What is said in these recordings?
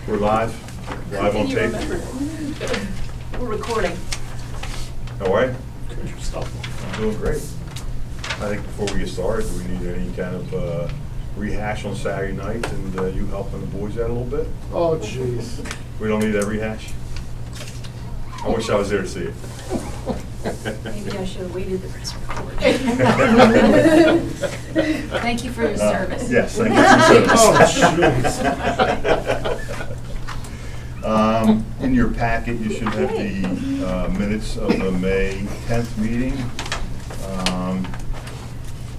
We're live on tape. We're recording. All right. I'm doing great. I think before we get started, do we need any kind of rehash on Saturday night and you helping the boys out a little bit? Oh, jeez. We don't need that rehash? I wish I was there to see it. Maybe I should have waited the press report. Thank you for your service. Yes, thank you for your service. In your packet, you should have the minutes of the May 10th meeting.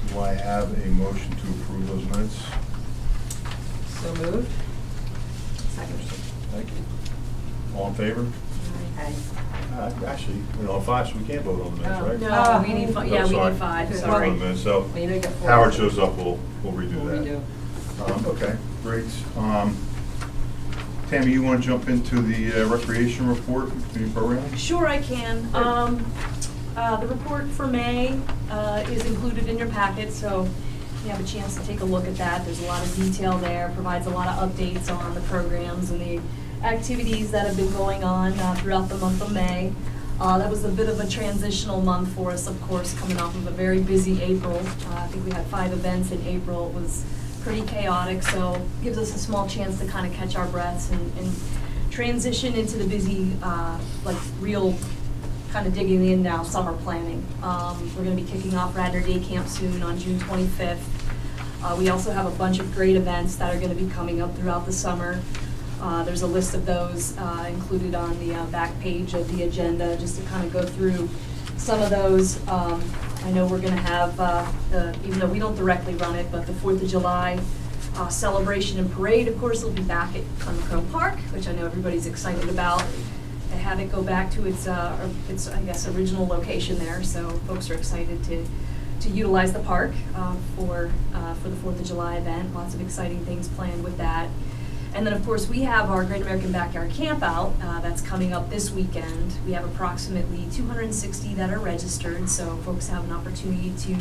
Do I have a motion to approve those minutes? So moved. Second. Thank you. All in favor? Aye. Actually, we don't have five, so we can't vote on the minutes, right? No, we need five. Yeah, we need five. Vote on Sorry. the minutes. So Well, you know you got four. Howard shows up, we'll redo We'll that. redo. Okay, great. Tammy, you want to jump into the recreation report, community programming? Sure, I can. The report for May is included in your packet, so you have a chance to take a look at that. There's a lot of detail there, provides a lot of updates on the programs and the activities that have been going on throughout the month of May. That was a bit of a transitional month for us, of course, coming off of a very busy April. I think we had 5 events in April. It was pretty chaotic, so gives us a small chance to kind of catch our breaths and transition into the busy, like real kind of digging in now, summer planning. We're going to be kicking off Radnor Day Camp soon on June 25th. We also have a bunch of great events that are going to be coming up throughout the summer. There's a list of those included on the back page of the agenda, just to kind of go through some of those. I know we're going to have, even though we don't directly run it, but the 4th of July celebration and parade, of course, will be back at Clemacrone Park, which I know everybody's excited about. They had it go back to its I guess, original location there, so folks are excited to utilize the park for the 4th of July event. Lots of exciting things planned with that. And then, of course, we have our Great American Backyard Camp Out that's coming up this weekend. We have approximately 260 that are registered, so folks have an opportunity to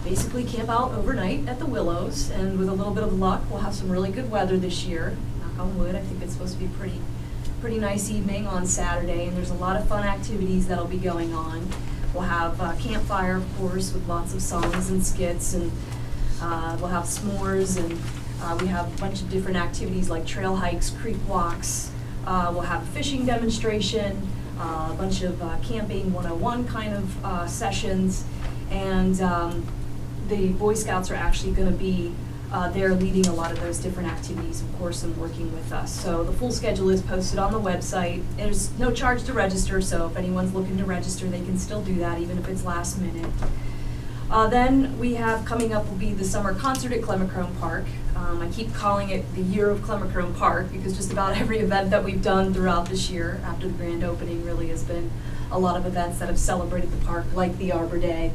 basically camp out overnight at the Willows. And with a little bit of luck, we'll have some really good weather this year. Knock on wood, I think it's supposed to be pretty nice evening on Saturday, and there's a lot of fun activities that'll be going on. We'll have campfire, of course, with lots of songs and skits, and we'll have s'mores, and we have a bunch of different activities like trail hikes, creek walks. We'll have a fishing demonstration, a bunch of camping 101 kind of sessions, and the Boy Scouts are actually going to be there leading a lot of those different activities, of course, and working with us. So the full schedule is posted on the website. There's no charge to register, so if anyone's looking to register, they can still do that, even if it's last minute. Then we have coming up will be the summer concert at Clemacrone Park. I keep calling it the year of Clemacrone Park because just about every event that we've done throughout this year after the grand opening really has been a lot of events that have celebrated the park, like the Arbor Day,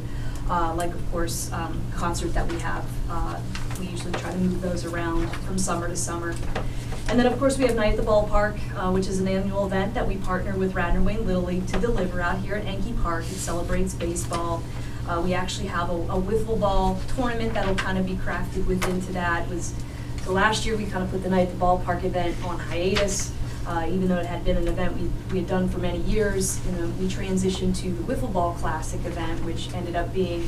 like, of course, concert that we have. We usually try to move those around from summer to summer. And then, of course, we have Night at the Ballpark, which is an annual event that we partner with Radnor Wayne Little League to deliver out here at Enke Park. It celebrates baseball. We actually have a wiffle ball tournament that'll kind of be crafted into that. So last year we kind of put the Night at the Ballpark event on hiatus, even though it had been an event we had done for many years. You know, we transitioned to the Wiffle Ball Classic event, which ended up being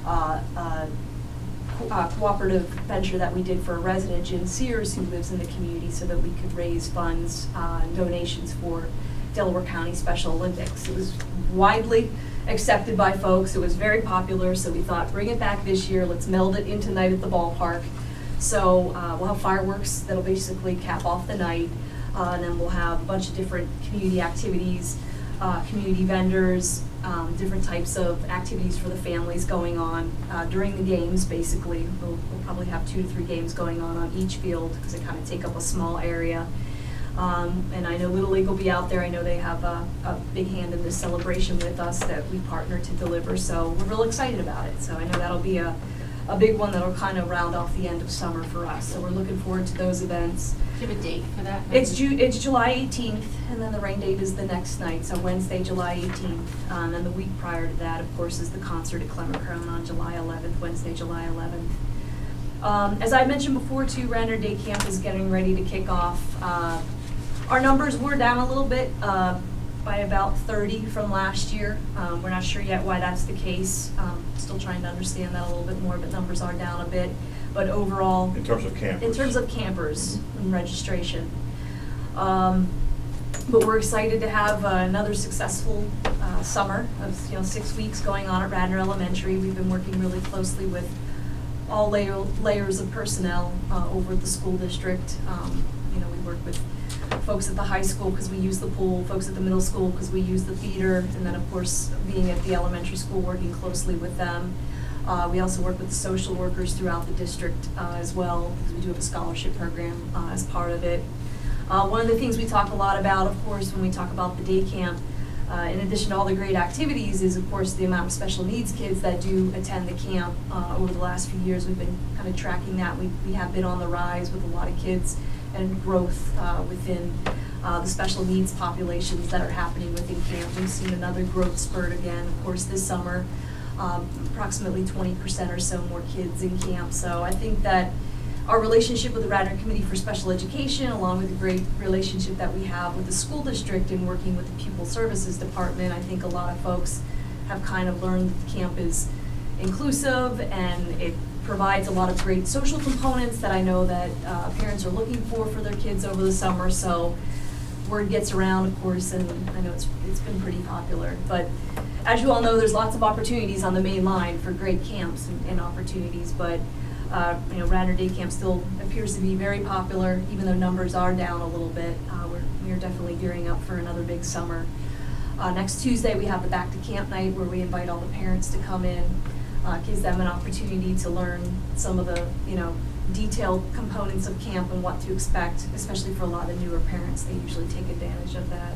a cooperative venture that we did for a resident, Jim Sears, who lives in the community, so that we could raise funds and donations for Delaware County Special Olympics. It was widely accepted by folks. It was very popular, so we thought, bring it back this year. Let's meld it into Night at the Ballpark. So we'll have fireworks that'll basically cap off the night, and then we'll have a bunch of different community activities, community vendors, different types of activities for the families going on during the games. Basically, we'll probably have 2 to 3 games going on each field because they kind of take up a small area. And I know Little League will be out there. I know they have a big hand in this celebration with us that we partner to deliver, so we're real excited about it. So I know that'll be a big one that'll kind of round off the end of summer for us. So we're looking forward to those events. Do you have a date for that? It's July 18th, and then the rain date is the next night, so Wednesday, July 18th. And then the week prior to that, of course, is the concert at Clemacrone on July 11th, Wednesday, July 11th. As I mentioned before too, Radnor Day Camp is getting ready to kick off. Our numbers were down a little bit by about 30 from last year. We're not sure yet why that's the case. Still trying to understand that a little bit more, but numbers are down a bit. But overall, In terms of campers? In terms of campers and registration. But we're excited to have another successful summer of 6 weeks going on at Radnor Elementary. We've been working really closely with all layers of personnel over at the school district. We work with folks at the high school because we use the pool, folks at the middle school because we use the theater, and then of course being at the elementary school, working closely with them. We also work with the social workers throughout the district as well, because we do have a scholarship program as part of it. One of the things we talk a lot about, of course, when we talk about the day camp, in addition to all the great activities, is of course the amount of special needs kids that do attend the camp. Over the last few years, we've been kind of tracking that. We have been on the rise with a lot of kids and growth within the special needs populations that are happening within camp. We've seen another growth spurt again, of course, this summer. Approximately 20% or so more kids in camp. So I think that our relationship with the Radnor Committee for Special Education, along with the great relationship that we have with the school district in working with the Pupil Services Department, I think a lot of folks have kind of learned that the camp is inclusive and it provides a lot of great social components that I know that parents are looking for their kids over the summer. So word gets around, of course, and I know it's been pretty popular. But as you all know, there's lots of opportunities on the main line for great camps and opportunities. But Radnor Day Camp still appears to be very popular, even though numbers are down a little bit. We're definitely gearing up for another big summer. Next Tuesday, we have the Back to Camp night where we invite all the parents to come in. Gives them an opportunity to learn some of the, detailed components of camp and what to expect, especially for a lot of newer parents. They usually take advantage of that.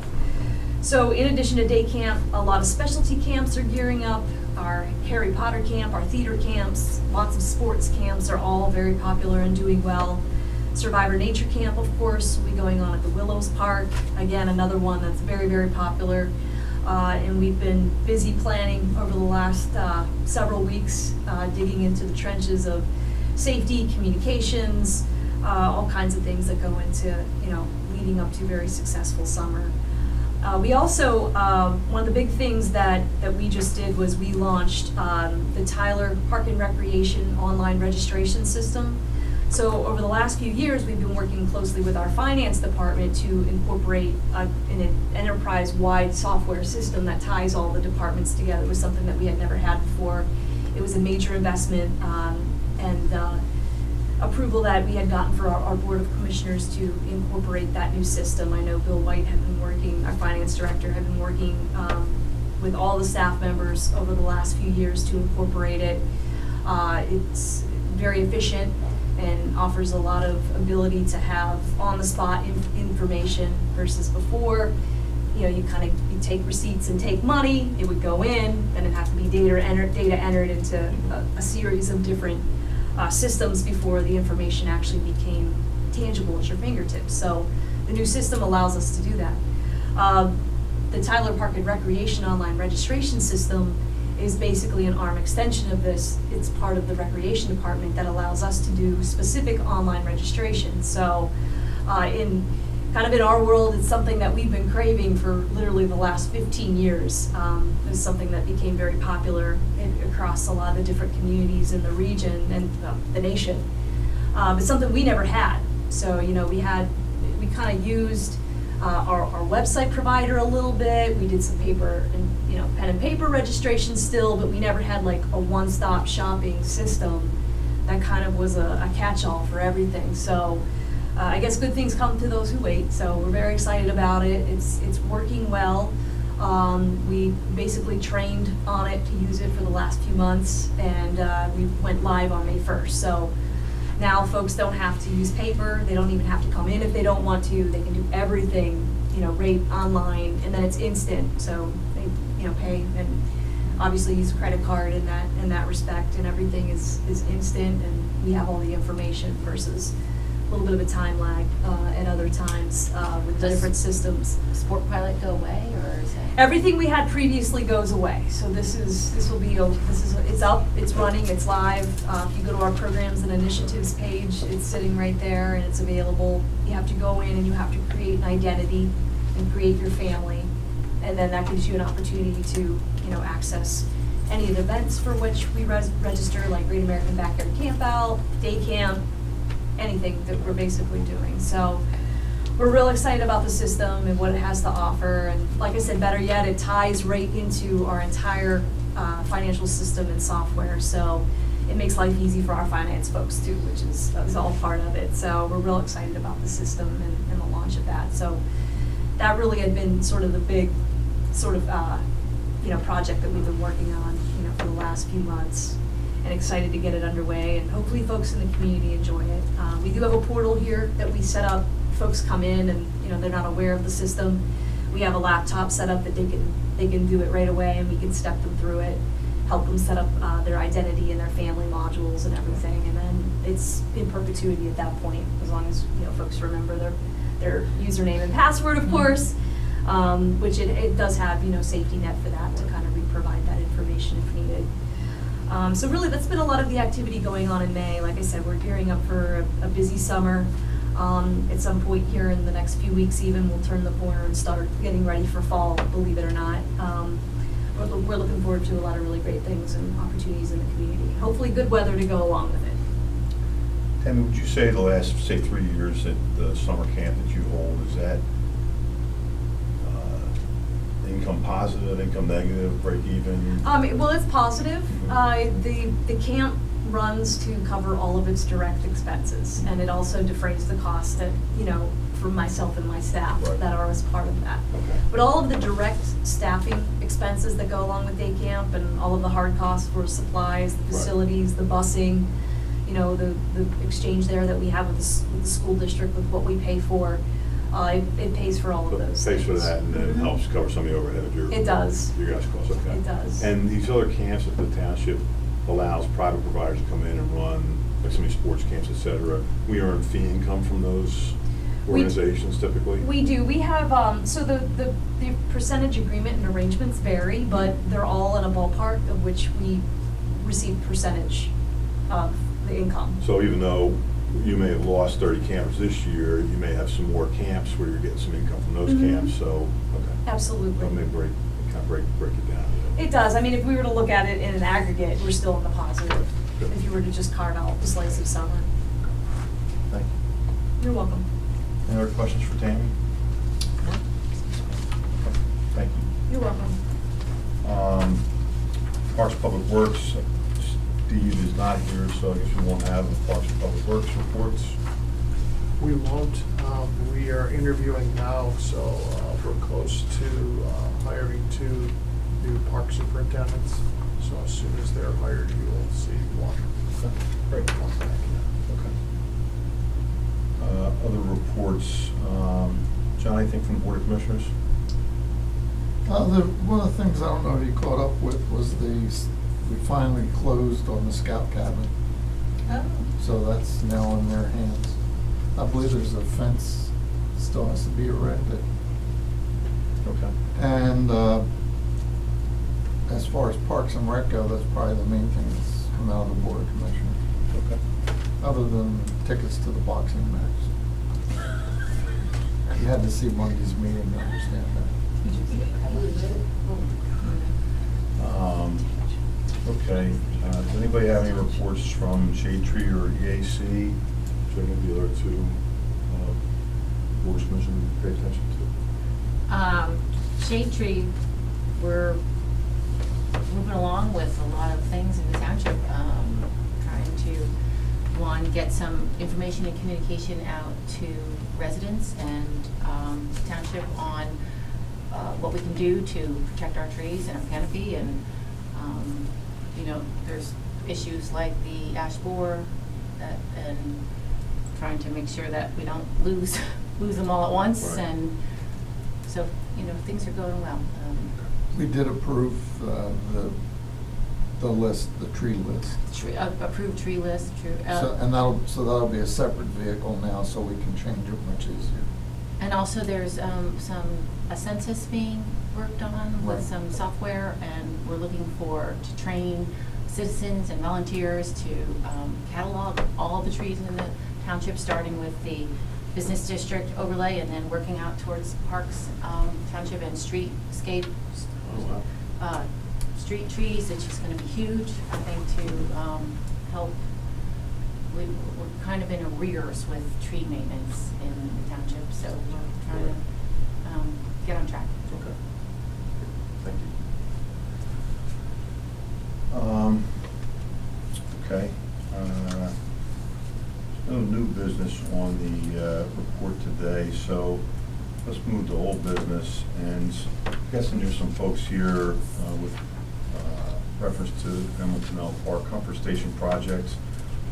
So in addition to day camp, a lot of specialty camps are gearing up. Our Harry Potter camp, our theater camps, lots of sports camps are all very popular and doing well. Survivor Nature Camp, of course, will be going on at the Willows Park. Again, another one that's very, very popular. And we've been busy planning over the last several weeks, digging into the trenches of safety, communications, all kinds of things that go into, leading up to a very successful summer. We also, one of the big things that we just did was we launched the Tyler Park and Recreation online registration system. So over the last few years, we've been working closely with our finance department to incorporate an enterprise-wide software system that ties all the departments together. It was something that we had never had before. It was a major investment and approval that we had gotten for our Board of Commissioners to incorporate that new system. I know Bill White had been working, our finance director had been working with all the staff members over the last few years to incorporate it. It's very efficient and offers a lot of ability to have on-the-spot information versus before. You take receipts and take money, it would go in, then it'd have to be data entered into a series of different systems before the information actually became tangible at your fingertips. So the new system allows us to do that. The Tyler Park and Recreation online registration system is basically an arm extension of this. It's part of the recreation department that allows us to do specific online registration. So in our world, it's something that we've been craving for literally the last 15 years. It's something that became very popular across a lot of the different communities in the region and the nation. But something we never had. So we kind of used our website provider a little bit. We did some paper and pen and paper registration still, but we never had like a one-stop shopping system that kind of was a catch-all for everything. So I guess good things come to those who wait. So we're very excited about it. It's working well. We basically trained on it to use it for the last few months, and we went live on May 1st. So now folks don't have to use paper. They don't even have to come in if they don't want to. They can do everything, right online, and then it's instant. So they, pay and obviously use a credit card in that respect, and everything is instant, and we have all the information versus little bit of a time lag at other times with the Does different systems. Sport Pilot go away, or is it? Everything we had previously goes away. So it's up, it's running, it's live. If you go to our programs and initiatives page, it's sitting right there and it's available. You have to go in and you have to create an identity and create your family. And then that gives you an opportunity to, access any of the events for which we register, like Great American Backyard Campout, Day Camp, anything that we're basically doing. So we're real excited about the system and what it has to offer. And like I said, better yet, it ties right into our entire financial system and software. So it makes life easy for our finance folks too, which is all part of it. So we're real excited about the system and the launch of that. So that really had been sort of the big project that we've been working on, for the last few months, and excited to get it underway, and hopefully folks in the community enjoy it. We do have a portal here that we set up. Folks come in and, they're not aware of the system. We have a laptop set up that they can do it right away, and we can step them through it, help them set up their identity and their family modules and everything, and then it's in perpetuity at that point, as long as, folks remember their username and password, of course. Which it does have, safety net for that to kind of provide that information if needed. So really, that's been a lot of the activity going on in May. Like I said, we're gearing up for a busy summer. At some point here in the next few weeks even, we'll turn the corner and start getting ready for fall, believe it or not. We're looking forward to a lot of really great things and opportunities in the community. Hopefully good weather to go along with it. Tammy, would you say the last, say, 3 years at the summer camp that you hold, is that income positive, income negative, break even? Well, it's positive. The camp runs to cover all of its direct expenses, and it also defrays the cost that, for myself and my staff that are as part of that. Okay. But all of the direct staffing expenses that go along with day camp and all of the hard costs for supplies, the facilities, the busing, the exchange there that we have with the school district with what we pay for, it pays for all of those Pays for things. that, and then helps cover some of the overhead of your. It does. Your guys' costs, okay. It does. And these other camps that the township allows private providers to come in and run, like some of these sports camps, et cetera, we earn fee income from those organizations typically? We do. We have, so the percentage agreement and arrangements vary, but they're all in a ballpark of which we receive percentage of the income. So even though you may have lost 30 campers this year, you may have some more camps where you're getting some income from those camps, so, okay. Absolutely. That may break it down. It does. I mean, if we were to look at it in an aggregate, we're still in the positive. Good. If you were to just carve out a slice of summer. Thank you. You're welcome. Any other questions for Tammy? Thank you. You're welcome. Parks Public Works, Steve is not here, so I guess we won't have the Parks and Public Works reports. We won't. We are interviewing now, so we're close to hiring 2 new park superintendents. So as soon as they're hired, you will see one. Okay, great. One back, yeah. Okay. Other reports, John, anything from the Board of Commissioners? One of the things I don't know if you caught up with was we finally closed on the scout cabin. Oh. So that's now in their hands. I believe there's a fence still has to be erected. Okay. And as far as Parks and Rec go, that's probably the main thing that's come out of the Board of Commissioners. Okay. Other than tickets to the boxing match. You had to see Monday's meeting to understand that. Okay, does anybody have any reports from Shade Tree or EAC? Should any of the other 2 boards commission pay attention to? Shade Tree, we're moving along with a lot of things in the township, trying to, one, get some information and communication out to residents and township on what we can do to protect our trees and our canopy, and there's issues like the ash borer and trying to make sure that we don't lose them all at once, Right. and so things are going well. We did approve the The list, the tree list. Approved tree list, And that'll be a separate vehicle now, so we can change it much easier. and also there's a census being worked on with Right. some software, and we're looking to train citizens and volunteers to catalog all the trees in the township, starting with the business district overlay and then working out towards parks, township and streetscape. Street trees, which is going to be huge, I think, to help. We're kind of in arrears with tree maintenance in the township, so we're trying to get on track. Okay. Thank you. Okay. No new business on the report today, so let's move to old business. And I'm guessing there's some folks here with reference to Hamilton L. Park Comfort Station project.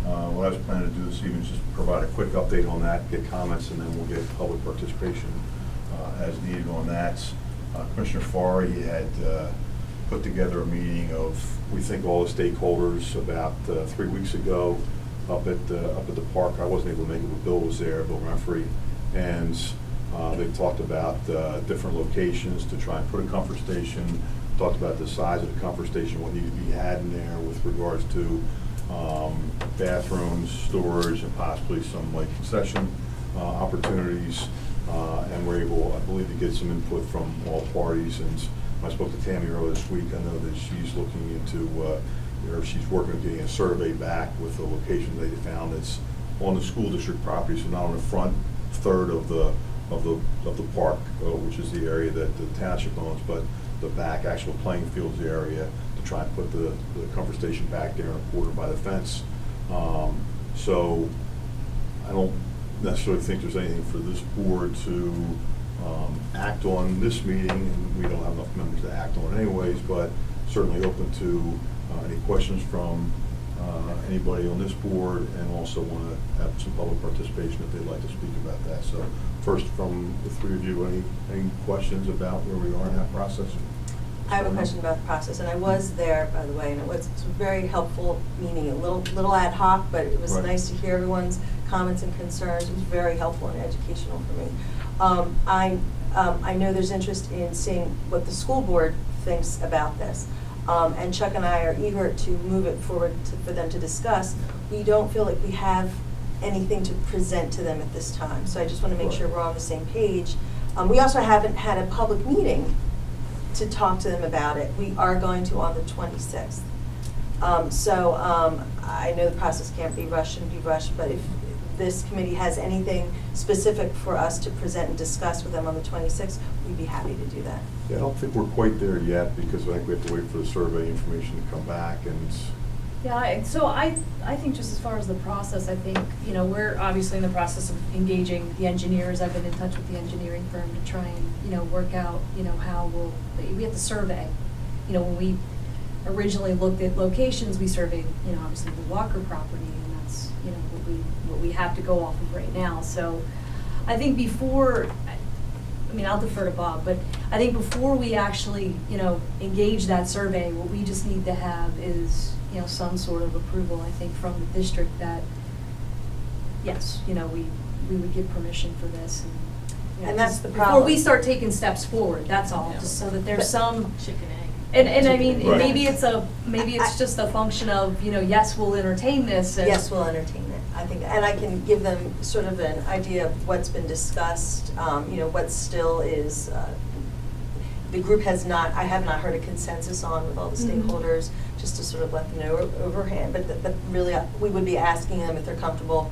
What I was planning to do this evening is just provide a quick update on that, get comments, and then we'll get public participation as needed on that. Commissioner Farr, he had put together a meeting of, we think, all the stakeholders about 3 weeks ago up at the park. I wasn't able to make it, but Bill was there, Bill Renfrey, and they talked about different locations to try and put a comfort station. Talked about the size of the comfort station, what needed to be had in there with regards to bathrooms, storage, and possibly some like concession opportunities. And we're able, I believe, to get some input from all parties. And when I spoke to Tammy earlier this week, I know that she's looking into, or she's working on getting a survey back with the location they found that's on the school district property, so not on the front third of the park, which is the area that the township owns, but the back actual playing fields area to try and put the comfort station back there and a quarter by the fence. So I don't necessarily think there's anything for this board to act on this meeting, and we don't have enough members to act on anyways, but certainly open to any questions from anybody on this board, and also want to have some public participation if they'd like to speak about that. So first, from the three of you, any questions about where we are in that process? I have a question about the process, and I was there, by the way, and it was a very helpful meeting, a little ad hoc, but it was Right. nice to hear everyone's comments and concerns. It was very helpful and educational for me. I know there's interest in seeing what the school board thinks about this, and Chuck and I are eager to move it forward for them to discuss. We don't feel like we have anything to present to them at this time, so I just want to make sure we're on the same page. We also haven't had a public meeting to talk to them about it. We are going to on the 26th. I know the process can't be rushed, but if this committee has anything specific for us to present and discuss with them on the 26th, we'd be happy to do that. Yeah, I don't think we're quite there yet, because I think we have to wait for the survey information to come back. And Yeah, so I think just as far as the process, I think, we're obviously in the process of engaging the engineers. I've been in touch with the engineering firm to try and, work out, how we have to survey. When we originally looked at locations, we surveyed, obviously the Walker property, and that's, what we have to go off of right now. So I think before, I'll defer to Bob, but I think before we actually, engage that survey, what we just need to have is, some sort of approval, I think, from the district that, yes, we would give permission for this. And that's the Before problem. we start taking steps forward, that's all, just so that there's some. Chicken egg. And I mean, Right. maybe it's just a function of, yes, we'll entertain this. And Yes, we'll entertain it, I think, and I can give them sort of an idea of what's been discussed, what still is, the group I have not heard a consensus on with all the Mhm. stakeholders, just to sort of let them know overhand, but really, we would be asking them if they're comfortable,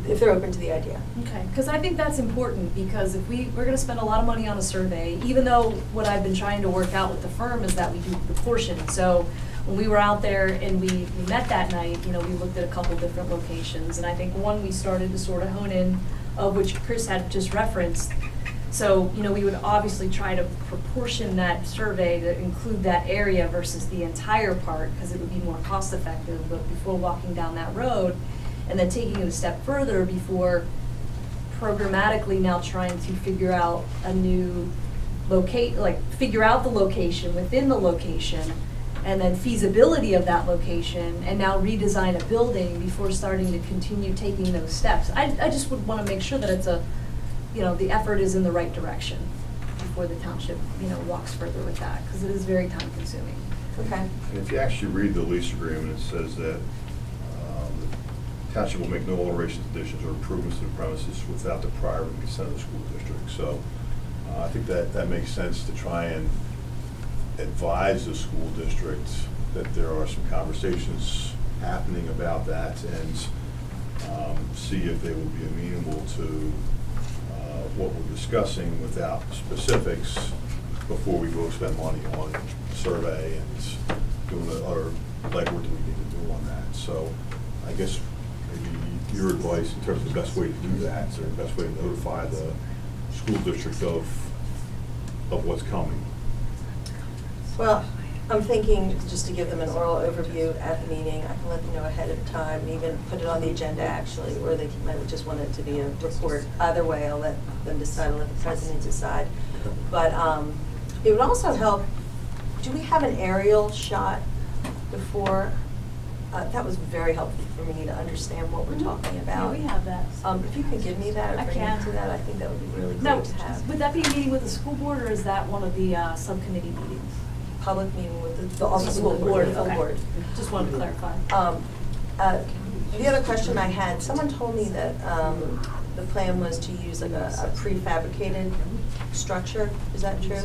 if they're open to the idea. Okay, because I think that's important, because if we're going to spend a lot of money on a survey, even though what I've been trying to work out with the firm is that we do the portion. So when we were out there and we met that night, we looked at a couple different locations, and I think one we started to sort of hone in, of which Chris had just referenced. So, we would obviously try to proportion that survey to include that area versus the entire park, because it would be more cost effective, but before walking down that road, and then taking it a step further before programmatically now trying to figure out a new figure out the location within the location, and then feasibility of that location, and now redesign a building before starting to continue taking those steps. I just would want to make sure that it's the effort is in the right direction before the township, walks further with that, because it is very time consuming. Okay. And if you actually read the lease agreement, it says that the township will make no alterations, additions, or improvements to the premises without the prior written consent of the school district. So I think that makes sense to try and advise the school district that there are some conversations happening about that, and see if they will be amenable to what we're discussing without specifics before we go spend money on survey and doing the other legwork that we need to do on that. So I guess maybe your advice in terms of the best way to do that, or the best way to notify the school district of what's coming. Well, I'm thinking just to give them an oral overview at the meeting. I can let them know ahead of time, and even put it on the agenda actually, or they might just want it to be a report. Either way, I'll let them decide, I'll let the president decide. But it would also help, do we have an aerial shot before? That was very helpful for me to understand what we're talking about. Yeah, we have that. If you could give me that or I bring can. it to that, I think that would be really Now, great to have. would that be a meeting with the school board, or is that one of the subcommittee meetings? Public meeting with the school board, the full okay. board. Just wanted to clarify. The other question I had, someone told me that the plan was to use like a prefabricated structure. Is that true?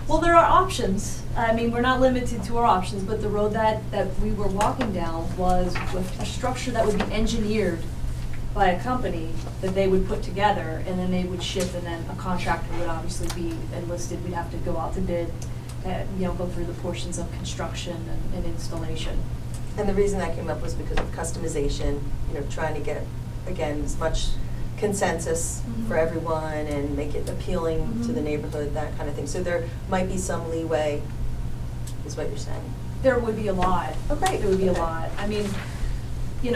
Well, there are options. I mean, we're not limited to our options, but the road that we were walking down was with a structure that would be engineered by a company that they would put together, and then they would ship, and then a contractor would obviously be enlisted. We'd have to go out to bid, go through the portions of construction and installation. And the reason that came up was because of customization, trying to get, again, as much consensus for everyone and make it appealing to the neighborhood, that kind of thing. So there might be some leeway, is what you're saying. There would be a lot. Okay. There would be a Okay. lot. I mean, I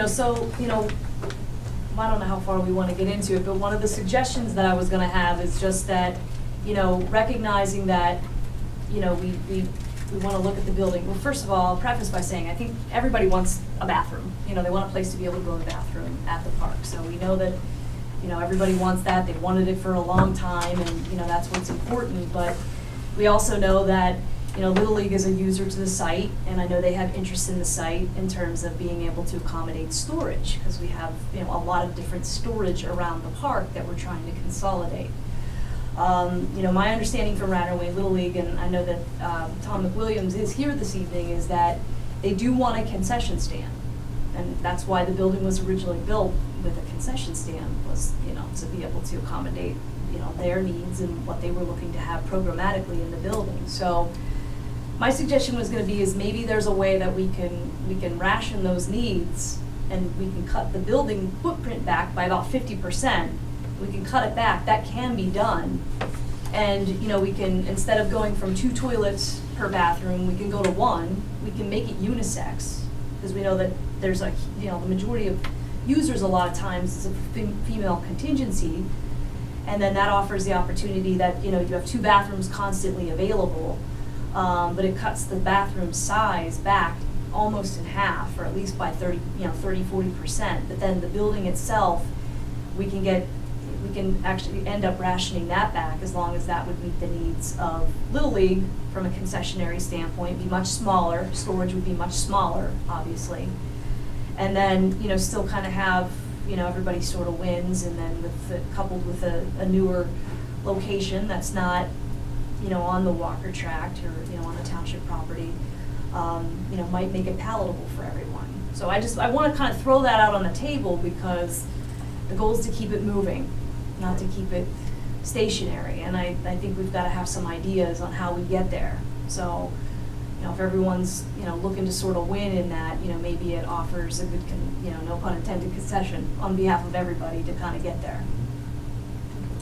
don't know how far we want to get into it, but one of the suggestions that I was going to have is just that, recognizing that, we want to look at the building. Well, first of all, I'll preface by saying I think everybody wants a bathroom. They want a place to be able to go to the bathroom at the park. So we know that, everybody wants that. They've wanted it for a long time, and, that's what's important. But we also know that, Little League is a user to the site, and I know they have interest in the site in terms of being able to accommodate storage, because we have, a lot of different storage around the park that we're trying to consolidate. My understanding from Radnor Little League, and I know that Tom McWilliams is here this evening, is that they do want a concession stand. And that's why the building was originally built with a concession stand, was, to be able to accommodate, their needs and what they were looking to have programmatically in the building. So my suggestion was going to be is maybe there's a way that we can ration those needs, and we can cut the building footprint back by about 50%. We can cut it back. That can be done. And, we can, instead of going from 2 toilets per bathroom, we can go to 1. We can make it unisex, because we know that there's the majority of users a lot of times is a female contingency. And then that offers the opportunity that, you have 2 bathrooms constantly available, but it cuts the bathroom size back almost in half, or at least by 30–40%. But then the building itself, we can actually end up rationing that back, as long as that would meet the needs of Little League from a concessionary standpoint. Be much smaller, storage would be much smaller, obviously. And then, still kind of have, everybody sort of wins, and then coupled with a newer location that's not, on the Walker tract or, on the township property, might make it palatable for everyone. So I want to kind of throw that out on the table, because the goal is to keep it moving, not to keep it stationary. And I think we've got to have some ideas on how we get there. So, if everyone's, looking to sort of win in that, maybe it offers a good, no pun intended, concession on behalf of everybody to kind of get there.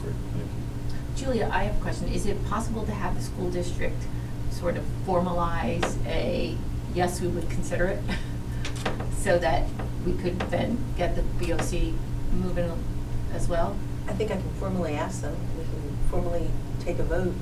Great, thank you. Julia, I have a question. Is it possible to have the school district sort of formalize a, yes, we would consider it, so that we could then get the BOC moving as well? I think I can formally ask them. We can formally take a vote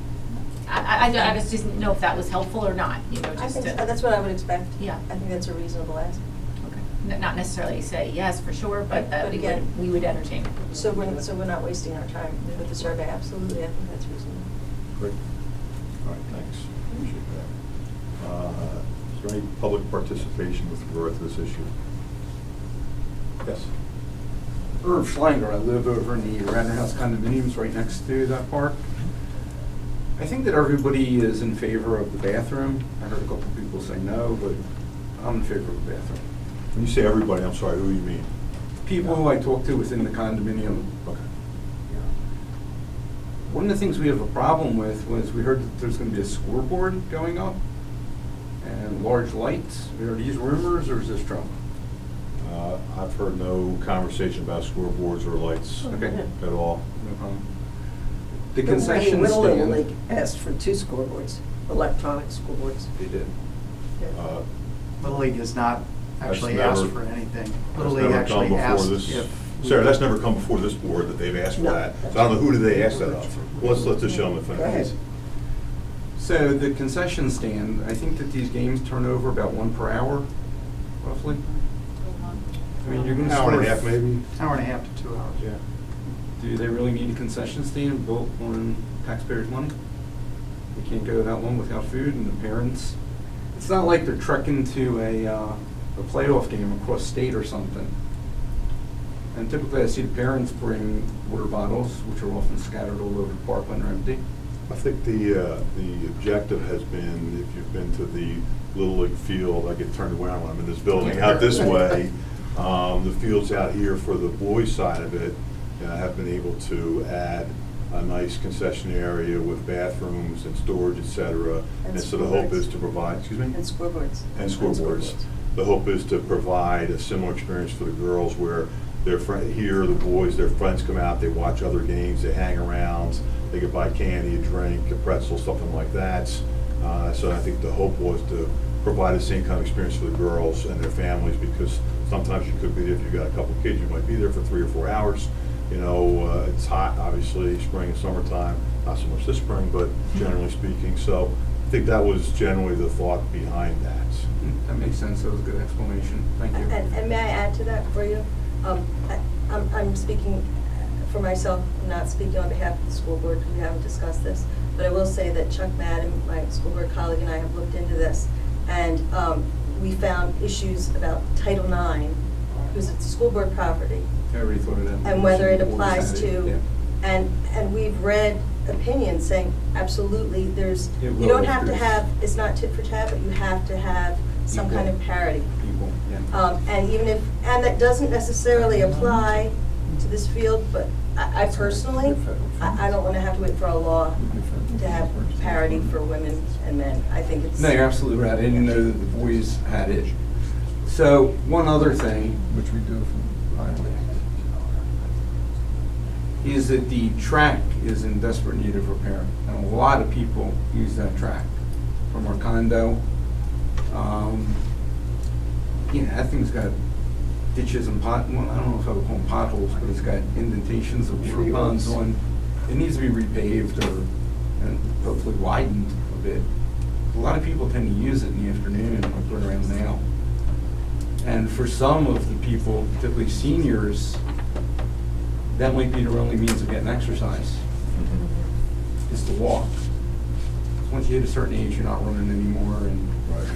I just didn't know if that was helpful or not, you know, I just think to. that's what I would expect. Yeah. I think that's a reasonable ask. Okay. Not necessarily say yes for sure, but that But again- we would entertain. So we're not wasting our time with the survey, absolutely, I think that's reasonable. Great. All right, thanks. Appreciate that. Is there any public participation with regard to this issue? Yes. Irv Schlanger, I live over in the Radnor House condominiums right next to that park. I think that everybody is in favor of the bathroom. I heard a couple of people say no, but I'm in favor of the bathroom. When you say everybody, I'm sorry, who do you mean? People who I talk to within the condominium. Okay. One of the things we have a problem with was we heard that there's going to be a scoreboard going up and large lights. Are these rumors or is this true? I've heard no conversation about scoreboards or lights Okay. at all. No problem. The concession Little stand. League asked for 2 scoreboards, electronic scoreboards. They did. Uh, Little League has not actually That's asked never- for anything. That's Little League never actually come before asked this- if. Sarah, that's never come before this board that they've asked for No. that. So I don't know, who did they ask that of? Well, let's let this gentleman Go ahead. finish. So the concession stand, I think that these games turn over about 1 per hour, roughly. I mean, you're going to Hour and a half, maybe? Hour and a half to 2 hours. Yeah. Do they really need a concession stand built on taxpayers' money? They can't go that long without food, and the parents, it's not like they're trekking to a playoff game across state or something. And typically I see the parents bring water bottles, which are often scattered all over the park when they're empty. I think the objective has been, if you've been to the Little League field, I get turned around when I'm in this building, out this way. The field's out here for the boys' side of it, and I have been able to add a nice concession area with bathrooms and storage, et cetera. And so the hope scoreboards. is to provide, excuse me? And scoreboards. And scoreboards. The hope is to provide a similar experience for the girls where their here, the boys, their friends come out, they watch other games, they hang around, they could buy candy, a drink, a pretzel, something like that. So I think the hope was to provide the same kind of experience for the girls and their families, because sometimes you could be there, if you've got a couple of kids, you might be there for 3 or 4 hours. You know, it's hot, obviously, spring and summertime, not so much this spring, but generally speaking. So I think that was generally the thought behind that. That makes sense. That was a good explanation. Thank you. And may I add to that for you? I'm speaking for myself, I'm not speaking on behalf of the school board, because we haven't discussed this, but I will say that Chuck Madden, my school board colleague, and I have looked into this, and we found issues about Title IX, because it's school board property, I already thought of that. and whether it Boards applies had it, to, yeah. and we've read opinions saying absolutely, there's, It you will don't if have to there's- have, it's not tit for tat, but you have to have some Equal. kind of parity. People, yeah. And even if, and that doesn't necessarily apply to this field, but I personally, I don't want to have to wait for a law to have parity for women and men. I think it's. No, you're absolutely right. I didn't know that the boys had it. So, one other thing Which we do from Highway. is that the track is in desperate need of repair. And a lot of people use that track from our condo. That thing's got ditches and well, I don't know if I would call them potholes, but it's got indentations of water ponds on. It needs to be repaved and hopefully widened a bit. A lot of people tend to use it in the afternoon, like right around now. And for some of the people, particularly seniors, that might be their only means of getting exercise, is to walk. Once you hit a certain age, you're not running anymore, and Right.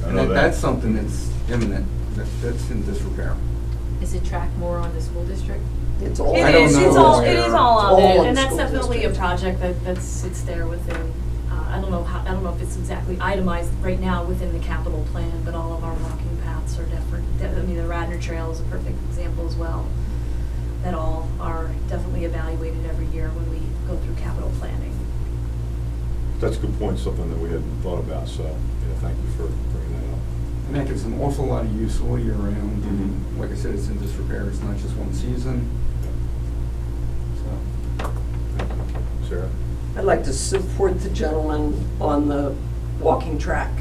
I and know that. that's something that's imminent, that's in disrepair. Is it tracked more on the school district? It's all. I don't It is, know it's all where- on all it, in and that's school definitely a district. project that sits there within, I don't know if it's exactly itemized right now within the capital plan, but all of our walking paths are different. I mean, the Radnor Trail is a perfect example as well, that all are definitely evaluated every year when we go through capital planning. That's a good point, something that we hadn't thought about, so, yeah, thank you for bringing that up. And that gives an awful lot of use all year round, and like I said, it's in disrepair, it's not just one season. So, Thank you. Sarah? I'd like to support the gentleman on the walking track.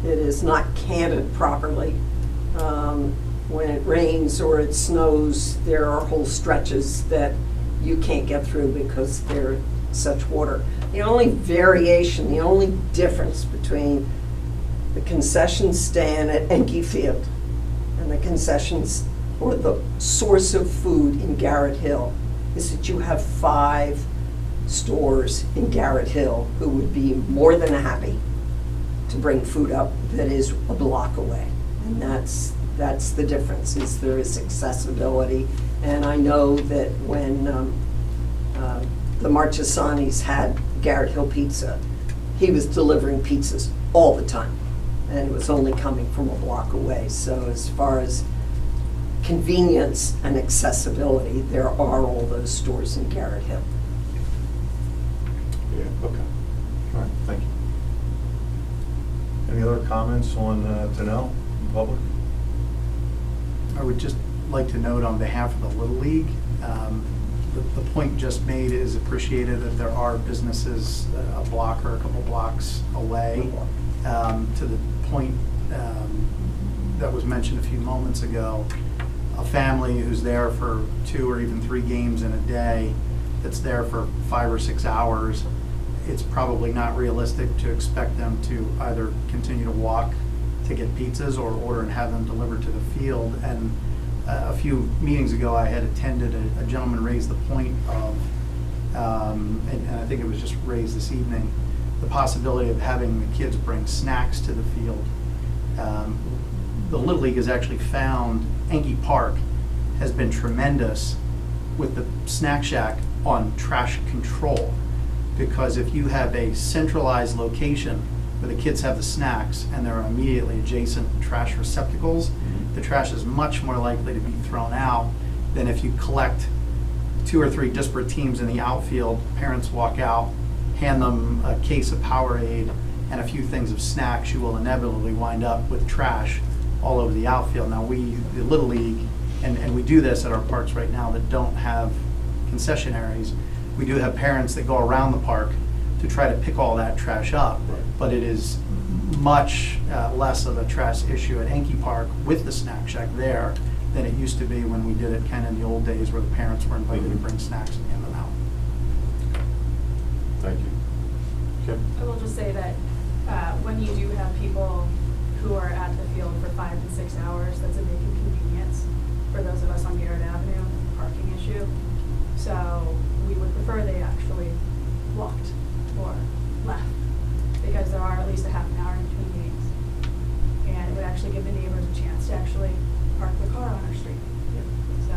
It is not canted properly. When it rains or it snows, there are whole stretches that you can't get through because there's such water. The only variation, the only difference between the concession stand at Enke Field and the concessions or the source of food in Garrett Hill is that you have 5 stores in Garrett Hill who would be more than happy to bring food up that is a block away. And that's the difference, is there is accessibility. And I know that when the Marchesanis had Garrett Hill Pizza, he was delivering pizzas all the time. And it was only coming from a block away. So as far as convenience and accessibility, there are all those stores in Garrett Hill. Yeah, okay. All right, thank you. Any other comments on Tennelle in public? I would just like to note on behalf of the Little League, the point just made is appreciated that there are businesses a block or a couple blocks away. To the point that was mentioned a few moments ago, a family who's there for 2 or even 3 games in a day, that's there for 5 or 6 hours, it's probably not realistic to expect them to either continue to walk to get pizzas or order and have them delivered to the field. And a few meetings ago, I had attended, a gentleman raised the point of, and I think it was just raised this evening, the possibility of having the kids bring snacks to the field. The Little League has actually found Enke Park has been tremendous with the snack shack on trash control, because if you have a centralized location where the kids have the snacks and there are immediately adjacent trash receptacles, the trash is much more likely to be thrown out than if you collect 2 or 3 disparate teams in the outfield, parents walk out, hand them a case of Powerade and a few things of snacks, you will inevitably wind up with trash all over the outfield. Now we, the Little League, and we do this at our parks right now that don't have concessionaries, we do have parents that go around the park to try to pick all that trash up, but it is much less of a trash issue at Enke Park with the snack shack there than it used to be when we did it kind of in the old days where the parents were invited to bring snacks and hand them out. Thank you. Kim? I will just say that when you do have people who are at the field for 5 to 6 hours, that's a big inconvenience for those of us on Garrett Avenue, parking issue. So we would prefer they actually walked or left, because there are at least a half an hour in between meetings. And it would actually give the neighbors a chance to actually park their car on our street. So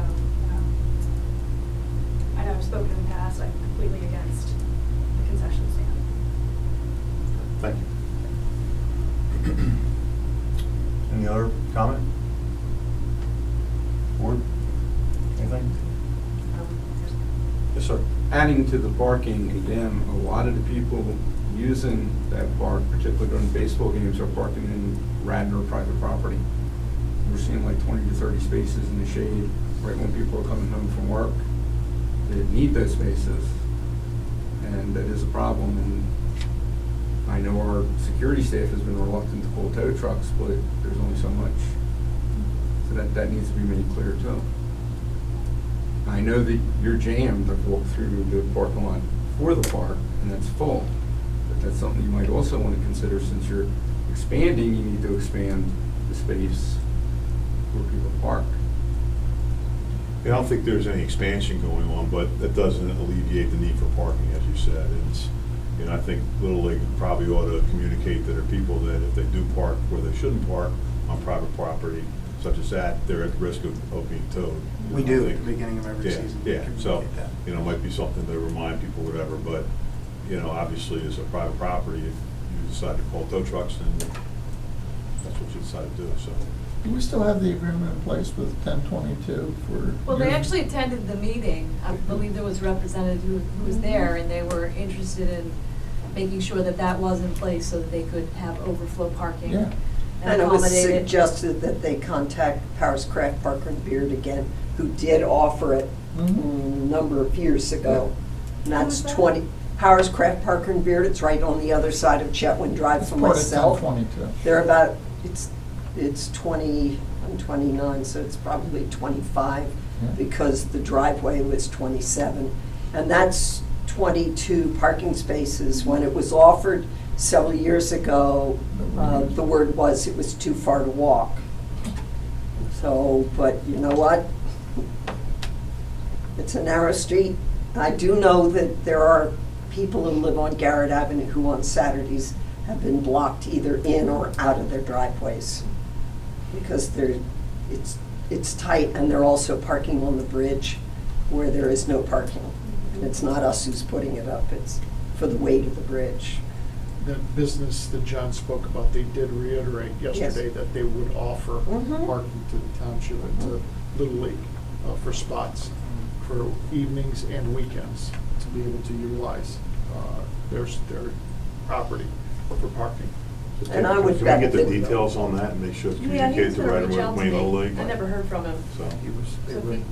I know I've spoken in the past, I'm completely against the concession stand. Thank you. Any other comment? Board? Anything? Yes, sir. Adding to the parking, again, a lot of the people using that park, particularly during baseball games, are parking in Radnor private property. We're seeing like 20 to 30 spaces in the shade right when people are coming home from work. They need those spaces, and that is a problem. And I know our security staff has been reluctant to pull tow trucks, but there's only so much. So that needs to be made clear too. I know that you're jammed. I've walked through the parking lot for the park, and that's full. But that's something you might also want to consider, since you're expanding, you need to expand the space where people park. I don't think there's any expansion going on, but that doesn't alleviate the need for parking, as you said. And I think Little League probably ought to communicate to their people that if they do park where they shouldn't park on private property, such as that, they're at risk of being towed. We do at the beginning of every Yeah, season. yeah, so, Communicate that. it might be something to remind people, whatever, but, obviously, as a private property, if you decide to call tow trucks, then that's what you decide to do, so. Do we still have the agreement in place with 1022 for? Well, they actually attended the meeting. I believe there was a representative who was there, and they were interested in making sure that that was in place so that they could have overflow parking. Yeah. And it was accommodate it. suggested that they contact Powers Craft Parker and Beard again, who did offer it a number of years ago. And that's Who was that? 20, Powers Craft Parker and Beard, it's right on the other side of Chetwynd Drive It's from part of myself. 1022. They're about, it's 20, I'm 29, so it's probably 25, Yeah. because the driveway was 27. And that's 22 parking spaces. When it was offered several years ago, the word was it was too far to walk. So, but you know what? It's a narrow street. I do know that there are people who live on Garrett Avenue who on Saturdays have been blocked either in or out of their driveways because it's tight, and they're also parking on the bridge where there is no parking. And it's not us who's putting it up, it's for the weight of the bridge. That business that John spoke about, they did reiterate yesterday that they would offer parking to the township and to Little League for spots for evenings and weekends to be able to utilize their property for parking. And I would Can bet we get the that- details on that and make sure it's Yeah, he communicated was to gonna right reach away out with to Wayne me. Oleg? I never heard from him. So,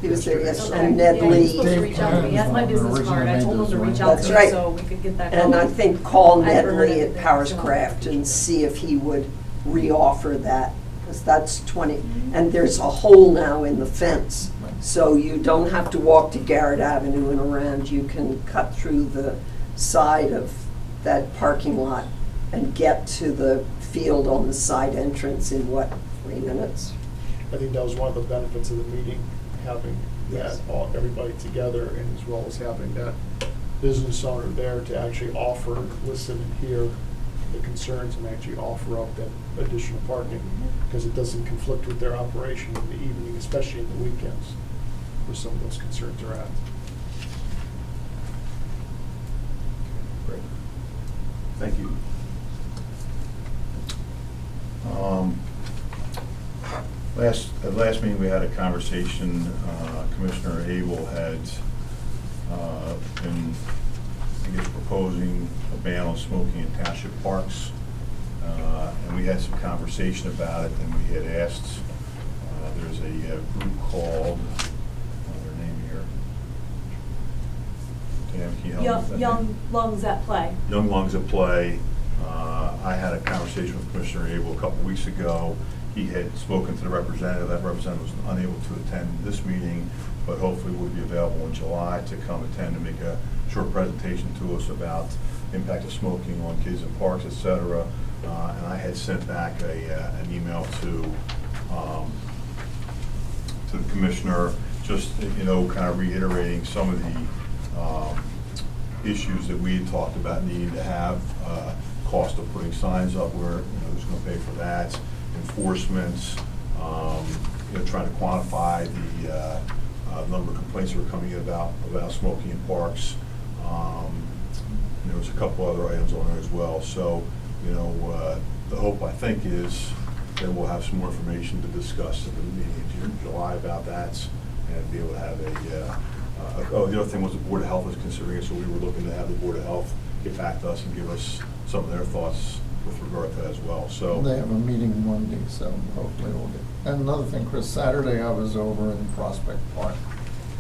He was there yesterday. Okay. And Yeah, he was Nedley. supposed to reach out to me. He has my business card. I told him to reach out That's to right. me so we could get that going. And I think call I never heard Nedley at anything, Powers so- Craft and see if he would reoffer that, because that's 20, and there's a hole now in the fence. So you don't have to walk to Garrett Avenue and around, you can cut through the side of that parking lot and get to the field on the side entrance in what, 3 minutes? I think that was one of the benefits of the meeting, having that, everybody together, and as well as having that business owner there to actually offer, listen and hear the concerns and actually offer up that additional parking, because it doesn't conflict with their operation in the evening, especially in the weekends, where some of those concerns are at. great. Thank you. At last meeting, we had a conversation, Commissioner Abel had been, I guess, proposing a ban on smoking in township parks. And we had some conversation about it, and we had asked, there's a group called, their name here. Tam, can you help me with that Young name? Lungs at Play. Young Lungs at Play. I had a conversation with Commissioner Abel a couple weeks ago. He had spoken to the representative. That representative was unable to attend this meeting, but hopefully will be available in July to come attend and make a short presentation to us about the impact of smoking on kids in parks, et cetera. And I had sent back an email to the commissioner, just, you know, kind of reiterating some of the issues that we had talked about needing to have, cost of putting signs up, where, you know, who's going to pay for that, enforcement, you know, trying to quantify the number of complaints that were coming in about smoking in parks. There was a couple other items on there as well. So, you know, the hope, I think, is that we'll have some more information to discuss at the meeting in June, July about that, and be able to have oh, the other thing was the Board of Health was considering it, so we were looking to have the Board of Health get back to us and give us some of their thoughts with regard to that as well. So They have a meeting Monday, so hopefully we'll get. And another thing, Chris, Saturday I was over in Prospect Park,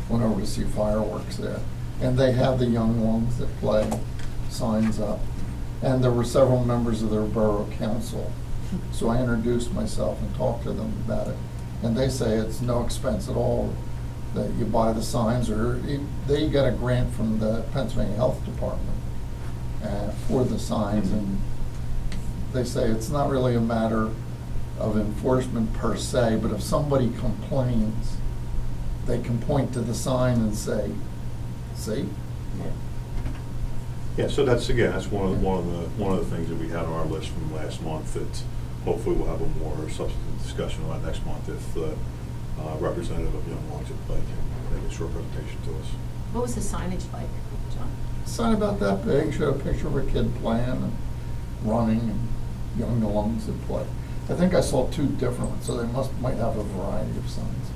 went over to see fireworks there, and they have the Young Lungs that play signs up, and there were several members of their borough council. So I introduced myself and talked to them about it, and they say it's no expense at all, that you buy the signs, or they got a grant from the Pennsylvania Health Department for the signs, and they say it's not really a matter of enforcement per se, but if somebody complains, they can point to the sign and say, see? yeah, so that's, again, that's one of the things that we had on our list from last month, that hopefully we'll have a more substantive discussion about next month if the representative of Young Lungs at Play can make a short presentation to us. What was the signage like, John? Sign about that big, show a picture of a kid playing and running, and Young Lungs at Play. I think I saw 2 different ones, so they might have a variety of signs.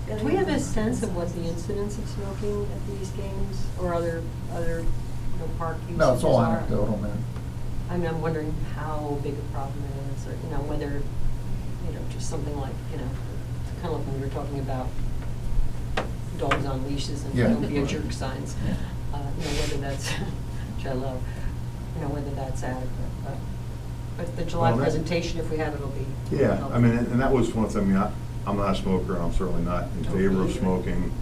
Do we have a sense of what the incidence of smoking at these games or other you know, park usages No, it's all are? anecdotal, man. I mean, I'm wondering how big a problem it is, or, you know, whether, you know, just something like, you know, kind of like when we were talking about dogs on leashes and Yeah. don't be a jerk signs. Yeah. You know, whether that's, which I love, you know, whether that's adequate. But the July Well, that- presentation, if we have it, will be. Yeah, I helpful. mean, and that was one thing, I mean, I'm not a smoker, I'm certainly not in favor of smoking.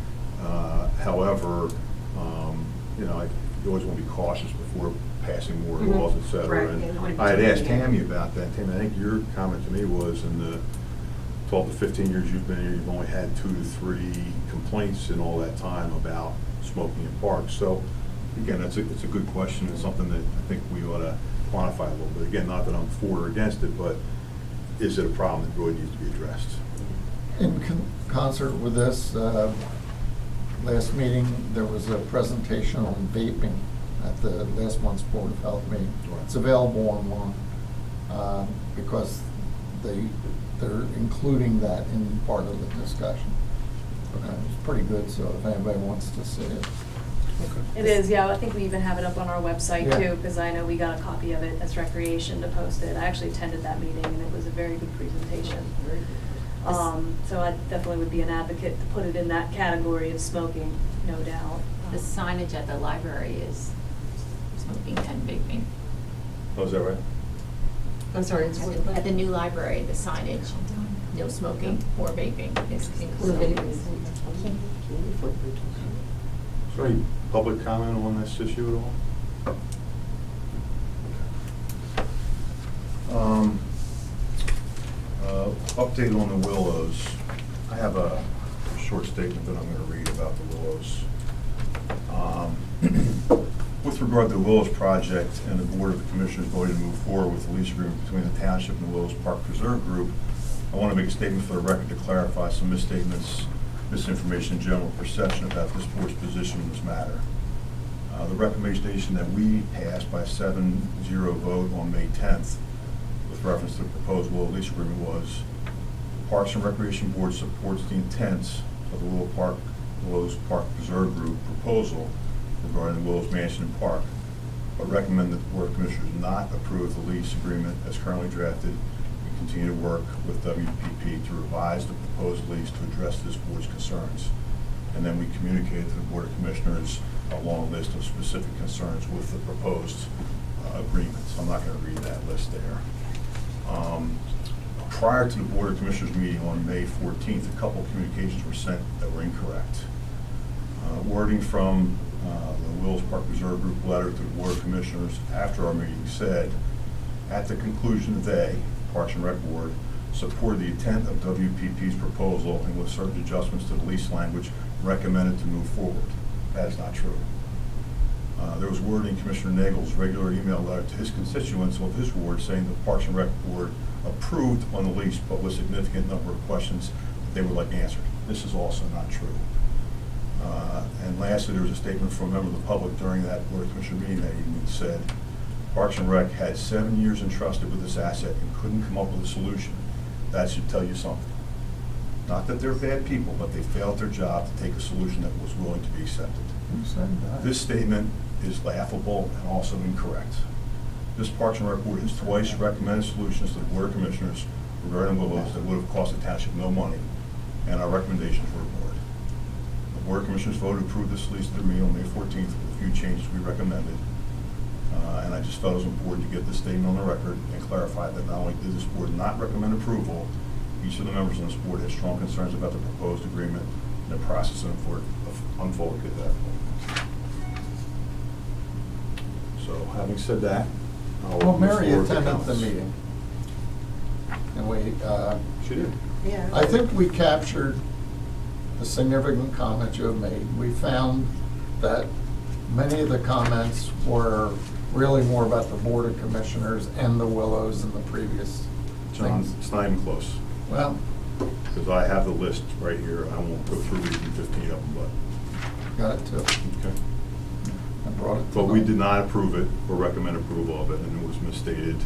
However, You know, you always want to be cautious before passing more Mhm. laws, et cetera. Right, And yeah, you wanna be I had doing asked it. Tammy about that. Tammy, I think your comment to me was in the 12 to 15 years you've been here, you've only had 2 to 3 complaints in all that time about smoking in parks. So, again, it's a good question. It's something that I think we ought to quantify a little bit. Again, not that I'm for or against it, but is it a problem that really needs to be addressed? In concert with this, last meeting, there was a presentation on vaping at the last month's Board of Health meeting. Right. It's available online, because they're including that in part of the discussion. It's pretty good, so if anybody wants to see it. It is, yeah, I think we even have it up on our website Yeah. too, because I know we got a copy of it as recreation to post it. I actually attended that meeting and it was a very good presentation. So I definitely would be an advocate to put it in that category of smoking, no doubt. The signage at the library is smoking and vaping. Oh, is that right? I'm sorry, it's what? At the new library, the signage, no smoking or vaping is Or included. vaping. Is there any public comment on this issue at all? Update on the Willows. I have a short statement that I'm going to read about the Willows. With regard to the Willows project and the Board of Commissioners voting to move forward with the lease agreement between the Township and the Willows Park Preserve Group, I want to make a statement for the record to clarify some misstatements, misinformation, and general perception about this board's position in this matter. The recommendation that we passed by a 7-0 vote on May 10th with reference to the proposed Willow lease agreement was the Parks and Recreation Board supports the intent of the Willows Park Preserve Group proposal regarding the Willows Mansion and Park, but recommend that the Board of Commissioners not approve the lease agreement as currently drafted and continue to work with WPP to revise the proposed lease to address this board's concerns. And then we communicated to the Board of Commissioners a long list of specific concerns with the proposed agreements. I'm not going to read that list there. Prior to the Board of Commissioners meeting on May 14th, a couple of communications were sent that were incorrect. Wording from the Willows Park Preserve Group letter to the Board of Commissioners after our meeting said, at the conclusion they, Parks and Rec Board, supported the intent of WPP's proposal and with certain adjustments to the lease language recommended to move forward. That is not true. There was wording in Commissioner Nagel's regular email letter to his constituents of his ward saying the Parks and Rec Board approved on the lease, but with a significant number of questions that they would like answered. This is also not true. And lastly, there was a statement from a member of the public during that Board of Commissioner meeting that evening that said, Parks and Rec had 7 years entrusted with this asset and couldn't come up with a solution. That should tell you something. Not that they're bad people, but they failed their job to take a solution that was willing to be accepted. Who said that? This statement is laughable and also incorrect. This Parks and Rec Board has twice recommended solutions to the Board of Commissioners regarding Willows that would have cost the township no money, and our recommendations were ignored. The Board of Commissioners voted to approve this lease to me on May 14th with a few changes we recommended. And I just felt it was important to get this statement on the record and clarify that not only did this board not recommend approval, each of the members on this board had strong concerns about the proposed agreement and the process of unfolding at that point. So, having said that, I'll Well, move Mary forward with attended the comments. meeting. And we, She did. Yeah. I think we captured the significant comments you have made. We found that many of the comments were really more about the Board of Commissioners and the Willows and the previous John, things. it's not even close, Well, because I have the list right here. I won't go through reading 15 of them, got it too. but, okay. I brought it But we tonight. did not approve it or recommend approval of it, and it was misstated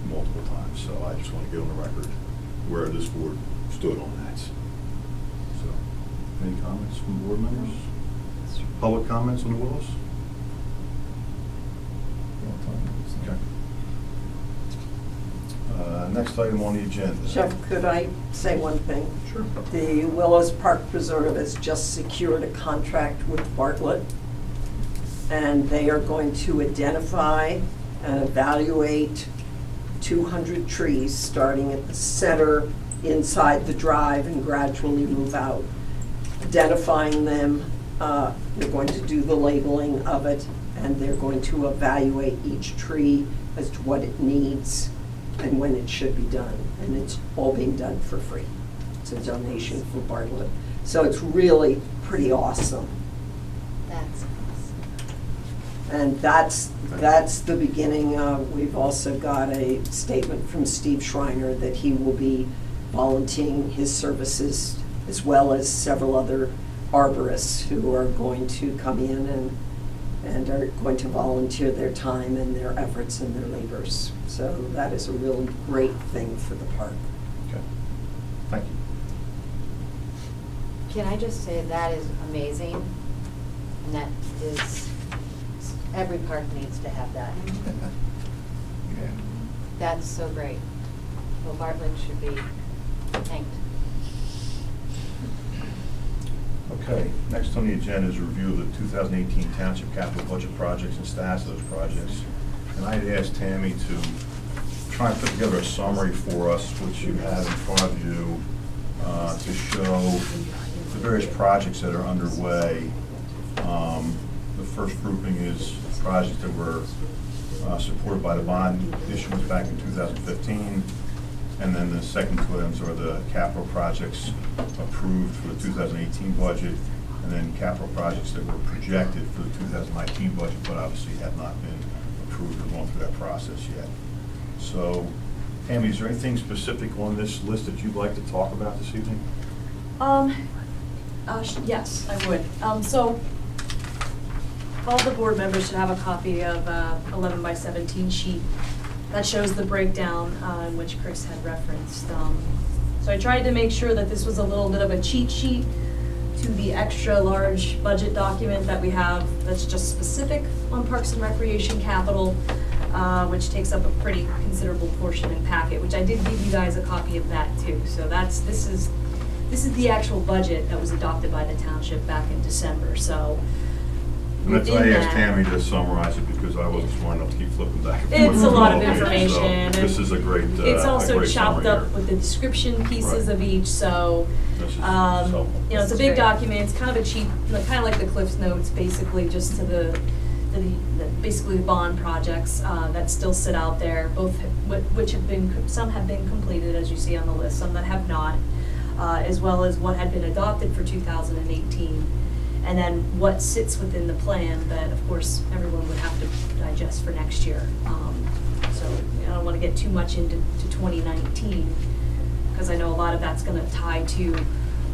multiple times. So I just want to get on the record where this board stood on that. So, any comments from board members? Public comments on the Willows? Okay. Next item on the agenda. Jeff, could I say one thing? Sure. The Willows Park Preserve has just secured a contract with Bartlett, and they are going to identify and evaluate 200 trees, starting at the center inside the drive and gradually move out. Identifying them, they're going to do the labeling of it, and they're going to evaluate each tree as to what it needs and when it should be done. And it's all being done for free. It's a donation for Bartlett. So it's really pretty awesome. That's awesome. And that's the beginning. We've also got a statement from Steve Schreiner that he will be volunteering his services, as well as several other arborists who are going to come in and are going to volunteer their time and their efforts and their labors. So that is a really great thing for the park. Okay, thank you. Can I just say that is amazing, and that is, every park needs to have that. Yeah. That's so great. Well, Bartlett should be thanked. Okay, next on the agenda is a review of the 2018 Township capital budget projects and status of those projects. And I had asked Tammy to try and put together a summary for us, which you have in front of you, to show the various projects that are underway. The first grouping is projects that were supported by the bond issuance back in 2015. And then the second two items are the capital projects approved for the 2018 budget, and then capital projects that were projected for the 2019 budget, but obviously have not been approved or gone through that process yet. So, Tammy, is there anything specific on this list that you'd like to talk about this evening? Yes, I would. So, all the board members should have a copy of 11 by 17 sheet that shows the breakdown in which Chris had referenced. So I tried to make sure that this was a little bit of a cheat sheet to the extra large budget document that we have that's just specific on Parks and Recreation capital, which takes up a pretty considerable portion in packet, which I did give you guys a copy of that too. So this is the actual budget that was adopted by the township back in December. So And that's why I within asked that- Tammy to summarize it, because I wasn't smart enough to keep flipping back and forth. It's a through lot all of these, so information. This is a great, It's also great chopped summary up here. with the description pieces Right. of each, so, This is helpful. you know, it's a This is big great. document, it's kind of a cheap, kind of like the Cliff's Notes, basically, just to the basically the bond projects that still sit out there, both which have been, some have been completed, as you see on the list, some that have not, as well as what had been adopted for 2018. And then what sits within the plan that, of course, everyone would have to digest for next year. So I don't want to get too much into 2019, because I know a lot of that's going to tie to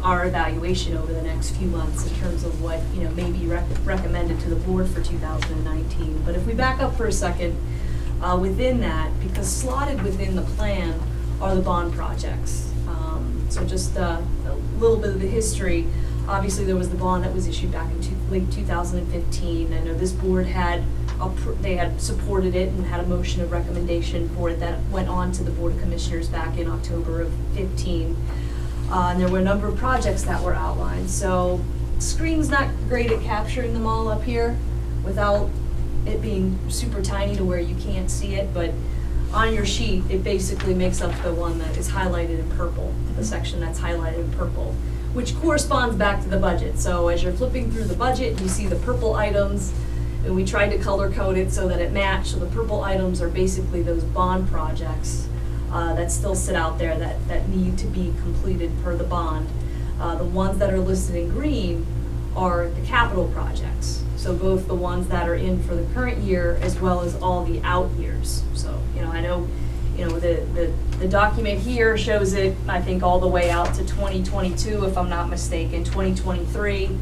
our evaluation over the next few months in terms of what, you know, may be recommended to the board for 2019. But if we back up for a second, within that, because slotted within the plan are the bond projects. So just a little bit of the history. Obviously, there was the bond that was issued back in late 2015. I know this board had supported it and had a motion of recommendation for it that went on to the Board of Commissioners back in October of 15. And there were a number of projects that were outlined. So screen's not great at capturing them all up here without it being super tiny to where you can't see it, but on your sheet, it basically makes up the one that is highlighted in purple, the section that's highlighted in purple, which corresponds back to the budget. So as you're flipping through the budget, you see the purple items, and we tried to color code it so that it matched. So the purple items are basically those bond projects that still sit out there that need to be completed per the bond. The ones that are listed in green are the capital projects. So both the ones that are in for the current year as well as all the out years. So, you know, I know, you know, the document here shows it, I think, all the way out to 2022, if I'm not mistaken, 2023.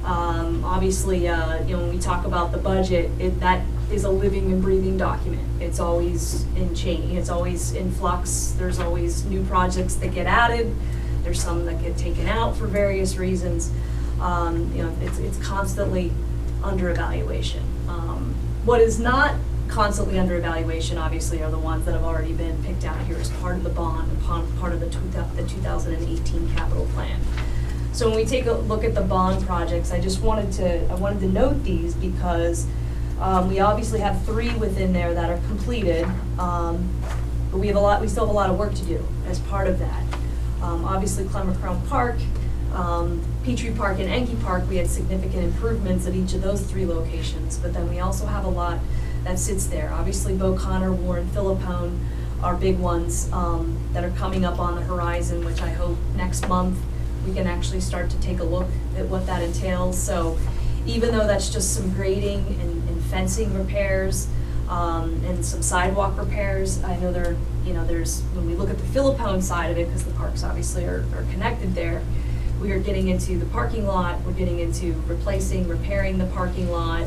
Obviously, you know, when we talk about the budget, that is a living and breathing document. It's always in change, it's always in flux. There's always new projects that get added. There's some that get taken out for various reasons. You know, it's constantly under evaluation. What is not constantly under evaluation, obviously, are the ones that have already been picked out here as part of the bond, part of the 2018 capital plan. So when we take a look at the bond projects, I wanted to note these because we obviously have 3 within there that are completed, but we still have a lot of work to do as part of that. Obviously, Clemmer Crown Park, Petrie Park and Enki Park, we had significant improvements at each of those 3 locations, but then we also have a lot that sits there. Obviously, Beau Connor, Warren, Philippone are big ones that are coming up on the horizon, which I hope next month we can actually start to take a look at what that entails. So even though that's just some grading and fencing repairs and some sidewalk repairs, I know there's, when we look at the Philippone side of it, because the parks obviously are connected there, we are getting into the parking lot, we're getting into repairing the parking lot,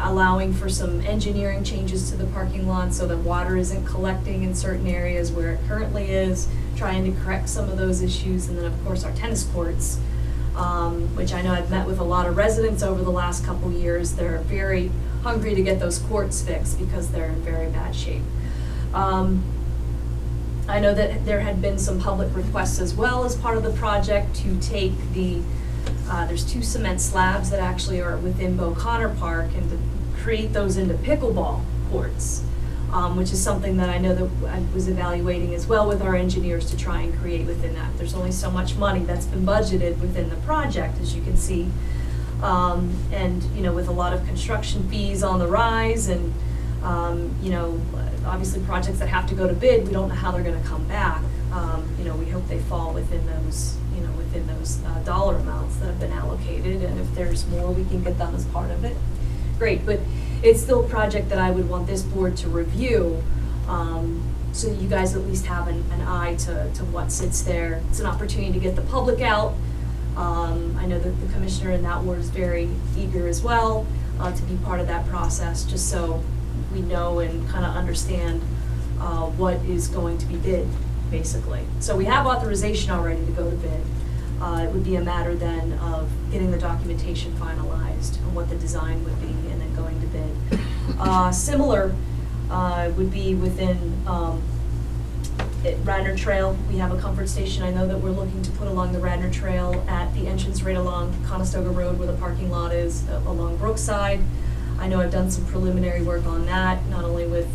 allowing for some engineering changes to the parking lot so that water isn't collecting in certain areas where it currently is, trying to correct some of those issues, and then of course our tennis courts, which I know I've met with a lot of residents over the last couple years. They're very hungry to get those courts fixed because they're in very bad shape. I know that there had been some public requests as well as part of the project to take there's 2 cement slabs that actually are within Beau Connor Park, and to create those into pickleball courts, which is something that I know that I was evaluating as well with our engineers to try and create within that. There's only so much money that's been budgeted within the project, as you can see. And, with a lot of construction fees on the rise and, obviously projects that have to go to bid, we don't know how they're gonna come back. We hope they fall within those, dollar amounts that have been allocated, and if there's more, we can get them as part of it. Great, but it's still a project that I would want this board to review, so that you guys at least have an eye to what sits there. It's an opportunity to get the public out. I know that the commissioner in that ward is very eager as well to be part of that process, just so we know and kind of understand what is going to be bid, basically. So we have authorization already to go to bid. It would be a matter then of getting the documentation finalized and what the design would be, and then going to bid. Similar would be within Radnor Trail. We have a comfort station I know that we're looking to put along the Radnor Trail at the entrance right along Conestoga Road where the parking lot is, along Brookside. I know I've done some preliminary work on that, not only with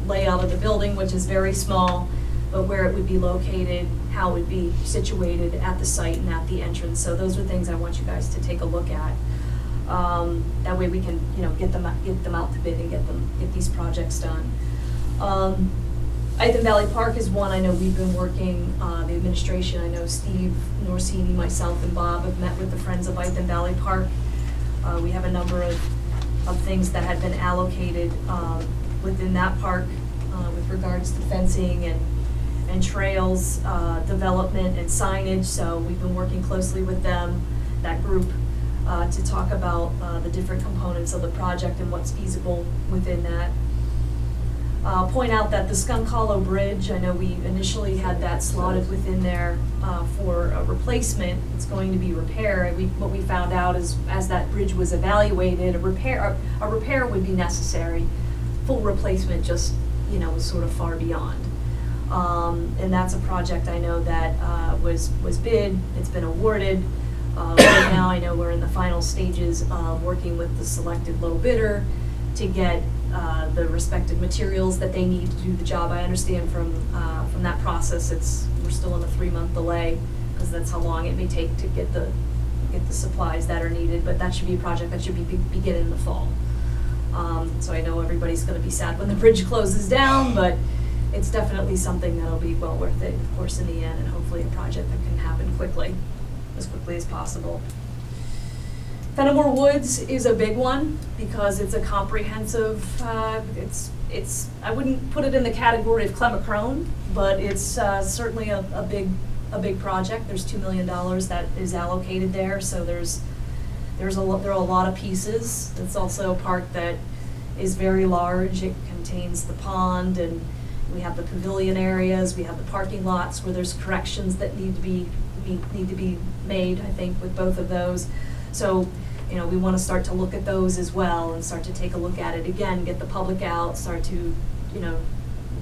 layout of the building, which is very small, but where it would be located, how it would be situated at the site and at the entrance. So those are things I want you guys to take a look at. That way we can, get them out to bid and get these projects done. Itham Valley Park is one I know we've been working, the administration, I know Steve Norsini, myself, and Bob have met with the Friends of Itham Valley Park. We have a number of things that have been allocated within that park with regards to fencing and trails, development and signage. So we've been working closely with them, that group, to talk about the different components of the project and what's feasible within that. I'll point out that the Skunk Hollow Bridge, I know we initially had that slotted within there for a replacement. It's going to be repaired. What we found out is, as that bridge was evaluated, a repair would be necessary. Full replacement just, was sort of far beyond. And that's a project I know that was bid. It's been awarded. Right now, I know we're in the final stages of working with the selected low bidder to get the respective materials that they need to do the job. I understand from that process, we're still in a 3-month delay because that's how long it may take to get the supplies that are needed. But that should be a project that should begin in the fall. So I know everybody's going to be sad when the bridge closes down, but it's definitely something that'll be well worth it, of course, in the end, and hopefully a project that can happen as quickly as possible. Fenimore Woods is a big one because it's a comprehensive, it's I wouldn't put it in the category of Clemacrone, but it's certainly a big project. There's $2 million that is allocated there, so there are a lot of pieces. It's also a park that is very large. It contains the pond, and we have the pavilion areas, we have the parking lots where there's corrections that need to be made, I think, with both of those. So, we want to start to look at those as well and start to take a look at it again, get the public out, start to,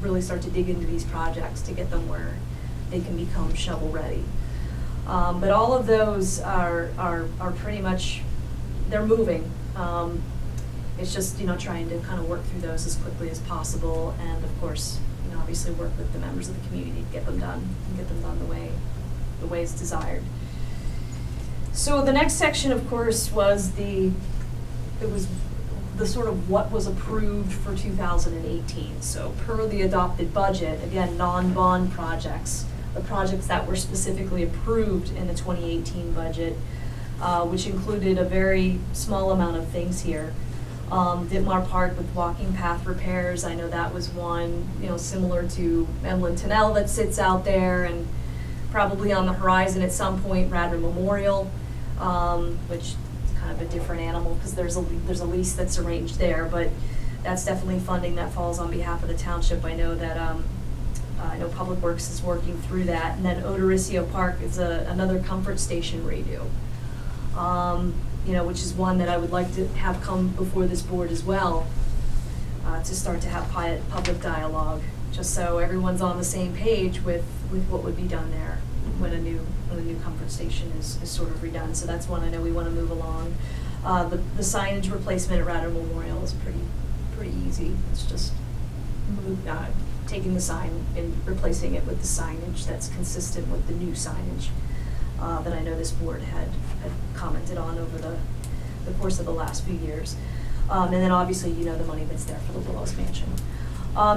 really start to dig into these projects to get them where they can become shovel ready. But all of those are pretty much, they're moving. It's just, trying to kind of work through those as quickly as possible, and of course, obviously work with the members of the community to get them done and get them done the way the way it's desired. So the next section, of course, was the sort of what was approved for 2018. So per the adopted budget, again, non-bond projects, the projects that were specifically approved in the 2018 budget, which included a very small amount of things here. Ditmar Park with walking path repairs, I know that was one, similar to Emlyn Tunnel that sits out there, and probably on the horizon at some point, Radnor Memorial, which is kind of a different animal because there's a lease that's arranged there, but that's definitely funding that falls on behalf of the township. I know that I know Public Works is working through that, and then Odoriccio Park is another comfort station redo. Which is one that I would like to have come before this board as well, to start to have public dialogue, just so everyone's on the same page with what would be done there when a new comfort station is sort of redone. So that's one I know we want to move along. The signage replacement at Radnor Memorial is pretty easy. It's just taking the sign and replacing it with the signage that's consistent with the new signage that I know this board had commented on over the course of the last few years. And then obviously, the money that's there for the Willows Mansion.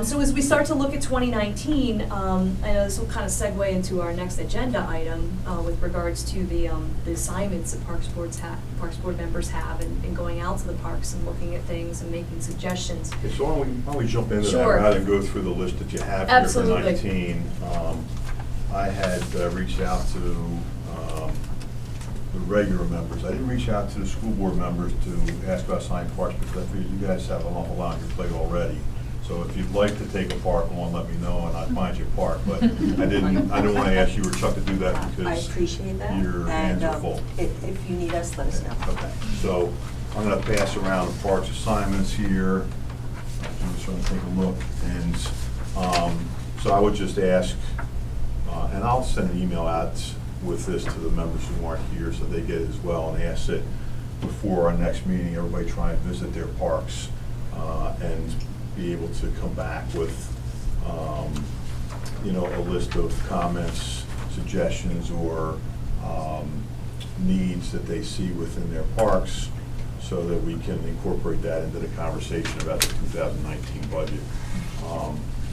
So as we start to look at 2019, I know this will kind of segue into our next agenda item with regards to the assignments that Parks Board members have in going out to the parks and looking at things and making suggestions. Okay, so why don't we jump into Sure. that rather than go through the list that you have here Absolutely. for 19. I had reached out to the regular members. I didn't reach out to the school board members to ask about assigned parks because I figured you guys have an awful lot on your plate already. So if you'd like to take a park on, let me know and I'll find you a park. But I didn't want to ask you or Chuck to do that I because appreciate that. your hands are full. If you need us, let us know. Okay, so I'm going to pass around the parks assignments here. I'm just trying to take a look. And so I would just ask, and I'll send an email out with this to the members who aren't here so they get it as well, and ask that before our next meeting, everybody try and visit their parks and be able to come back with a list of comments, suggestions, or needs that they see within their parks so that we can incorporate that into the conversation about the 2019 budget.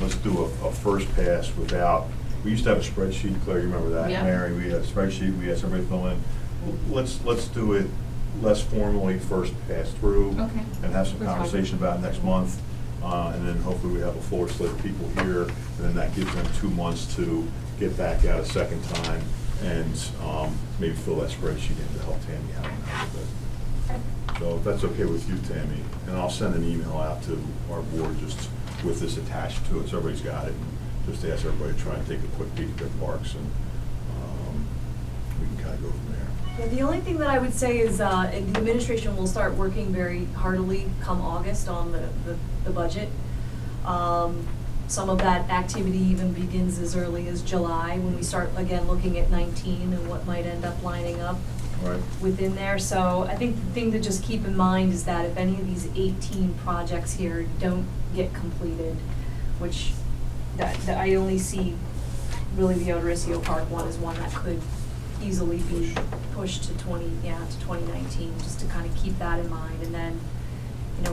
Let's do a first pass without, we used to have a spreadsheet, Claire, you remember that? Yeah. Mary, we had a spreadsheet, we had somebody fill in. Let's do it less formally, first pass through. Okay. And have some That's fine. conversation about it next month. And then hopefully we have a fuller slate of people here, and then that gives them 2 months to get back out a second time and maybe fill that spreadsheet in to help Tammy out a little bit. So if that's okay with you, Tammy, and I'll send an email out to our board just with this attached to it, so everybody's got it. And just ask everybody to try and take a quick peek at their parks, and we can kind of go from there. Yeah, the only thing that I would say is the administration will start working very heartily come August on the budget. Some of that activity even begins as early as July when we start again looking at 19 and what might end up lining up Right. within there. So I think the thing to just keep in mind is that if any of these 18 projects here don't get completed, which that I only see really the Odoriccio Park one is one that could easily be pushed to 2019, just to kind of keep that in mind. And then,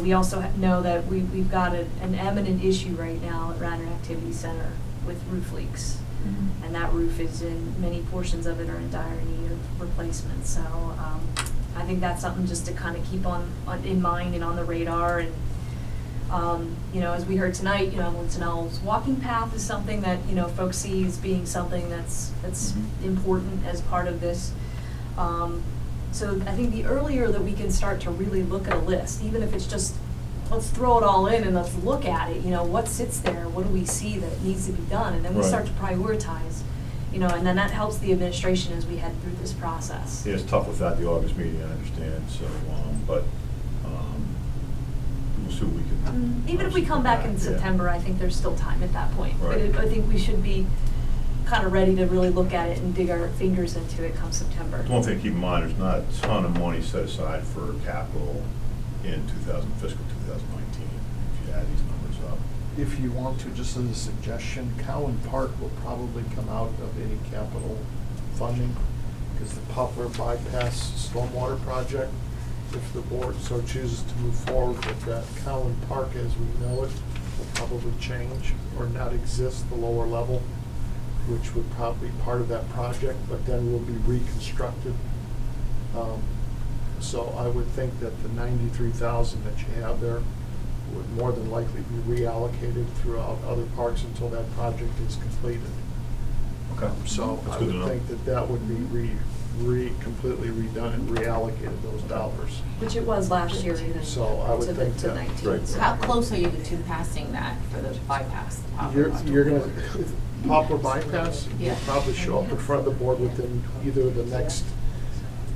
we also know that we've got an eminent issue right now at Radnor Activity Center with roof leaks. Mm-hmm. And that roof is many portions of it are in dire need of replacement. So I think that's something just to kind of keep in mind and on the radar. And as we heard tonight, Emlyn Tunnel's walking path is something that folks see as being something that's important as part of this. So I think the earlier that we can start to really look at a list, even if it's just let's throw it all in and let's look at it. What sits there? What do we see that needs to be done? And then we Right. start to prioritize. And then that helps the administration as we head through this process. Yeah, it's tough without the August meeting, I understand, so, but we'll see what we can. Even if we come back in Yeah. September, I think there's still time at that point. Right. But I think we should be kind of ready to really look at it and dig our fingers into it come September. One thing to keep in mind, there's not a ton of money set aside for capital in fiscal 2019, if you add these numbers up. If you want to, just as a suggestion, Cowan Park will probably come out of any capital funding, because the Poplar Bypass Stormwater Project, if the board so chooses to move forward with that, Cowan Park as we know it will probably change or not exist, the lower level, which would probably be part of that project, but then will be reconstructed. So I would think that the 93,000 that you have there would more than likely be reallocated throughout other parks until that project is completed. Okay. So That's I good to would know. think that that would be completely redone and reallocated those dollars. Which it was last year even. So I would to the- think to that- 19. Right. So how close are you to passing that for the bypass? the Poplar You're bypass? gonna, Poplar Bypass, you'll Yeah. probably show up in front of the board within either the next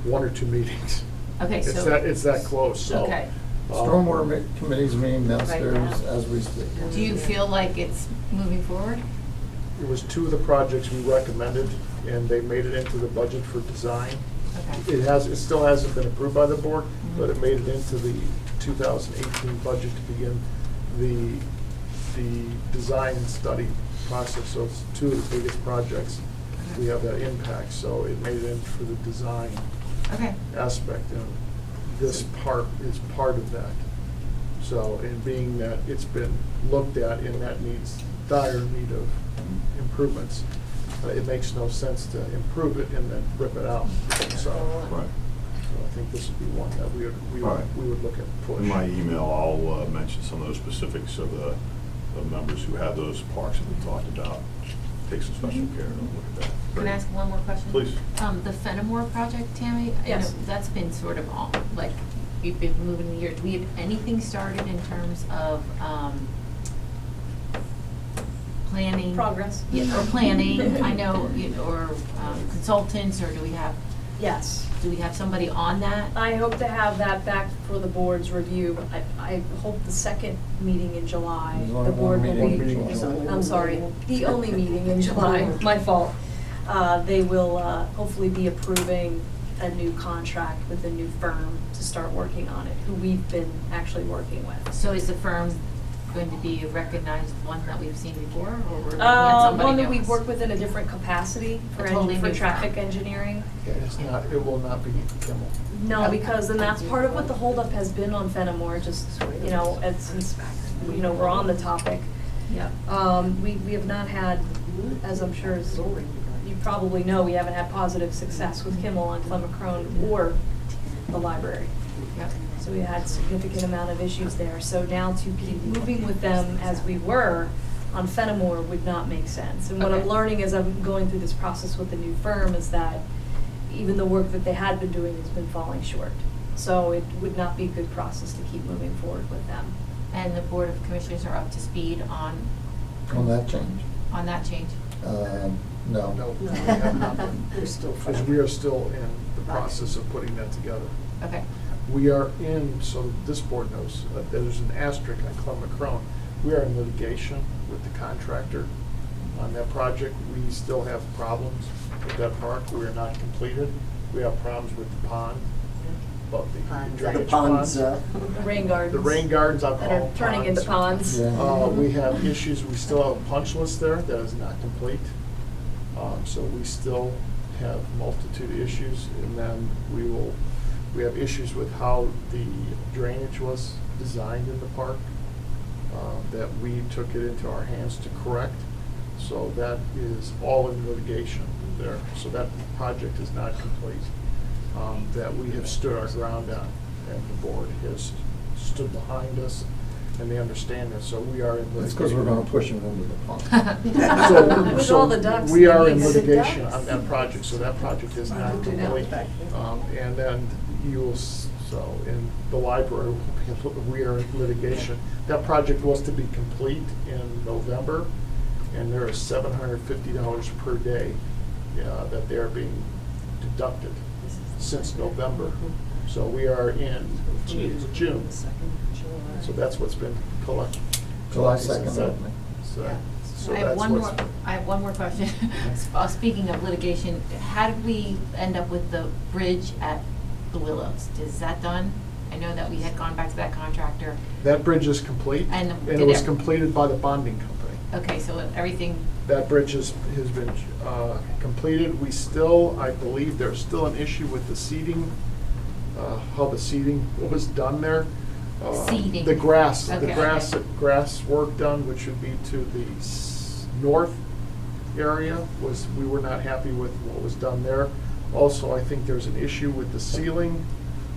1 or 2 meetings. Okay, It's so. that close, so. Okay. Stormwater committee's meeting downstairs as we speak. Do you feel like it's moving forward? It was 2 of the projects we recommended, and they made it into the budget for design. Okay. It still hasn't been approved by the board, but it Mhm. made it into the 2018 budget to begin the design and study process. So it's 2 of the biggest projects we have that impact, so it made it in for the design Okay. aspect, and this part is part of that. So, and being that it's been looked at and that needs dire need of improvements, it makes no sense to improve it and then rip it out. So, Right. so I think this would be one that Right. we would look at push. In my email, I'll mention some of those specifics of the members who have those parks that we talked about. Take some special care and look at that. Can I ask one more question? Please. The Fenimore project, Tammy? I Yes. know that's been sort of on, like, you've been moving the year. Do we have anything started in terms of, planning? Progress. Yeah, or planning, I know, or consultants, or do we have somebody on that? I hope to have that back for the board's review. I hope the second meeting in July, There's the only board one will meeting in be, July. I'm sorry, the only meeting in July, my fault. They will hopefully be approving a new contract with a new firm to start working on it, who we've been actually working with. So is the firm going to be a recognized one that we've seen before, or we're looking at somebody One that else? we've worked with in a different capacity for A totally new traffic firm. engineering. Yeah, it will not be Kimmel. No, because then that's part of what the holdup has been on Fenimore, just, since, we're on the topic. Yeah. We have not had, as I'm sure as you probably know, we haven't had positive success with Kimmel on Clemacrone or the library. Yep. So we had significant amount of issues there. So now to keep moving with them as we were on Fenimore would not make sense. And what I'm Okay. learning as I'm going through this process with the new firm is that even the work that they had been doing has been falling short. So it would not be a good process to keep moving forward with them. And the Board of Commissioners are up to speed on that change? on that change? No. No, we have not been. We're still Because we are still in the process of putting that together. Okay. We are in, so this board knows, there's an asterisk on Clemacrone. We are in litigation with the contractor on that project. We still have problems with that park. We are not completed. We have problems with the pond, but the drainage ponds. The The rain gardens. The rain gardens, I'll call That are them turning into ponds. Yeah. We have issues, we still have a punch list there that is not complete. So we still have multitude of issues, and then we have issues with how the drainage was designed in the park, that we took it into our hands to correct. So that is all in litigation there. So that project is not complete. That we have stood our ground on, and the board has stood behind us, and they understand that, so we are in litigation. That's because we're gonna push them into the pond. So, With so all the ducks we in are the in east. litigation on that project, so that project is not complete. And then so in the library, we are in litigation. That project was to be complete in November, and there is $750 per day that they are being deducted since November. So we are in June. So that's what's been collected. July 2nd, opening. So I have that's one more, what's. I have one more question. Speaking of litigation, how did we end up with the bridge at the Willows? Is that done? I know that we had gone back to that contractor. That bridge is complete, And it did was it- completed by the bonding company. Okay, so everything that bridge has been completed. We still, I believe, there's still an issue with the seeding, how the seeding was done there. Seeding. The grass, Okay. grass work done, which would be to the north area, we were not happy with what was done there. Also, I think there's an issue with the ceiling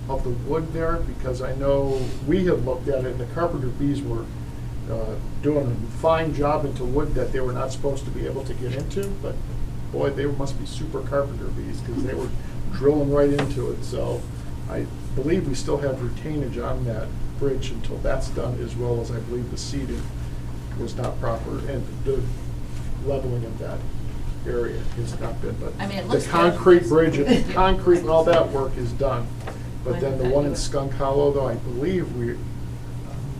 of the wood there, because I know we have looked at it, and the carpenter bees were doing a fine job into wood that they were not supposed to be able to get into, but boy, they must be super carpenter bees, because they were drilling right into it. So I believe we still have retainage on that bridge until that's done, as well as I believe the seeding was not proper, and the leveling of that area has not been, but I mean, it the looks good. concrete bridge, Yeah. concrete and all that work is done. But When then did the that one do in it? Skunk Hollow, though, I believe I'm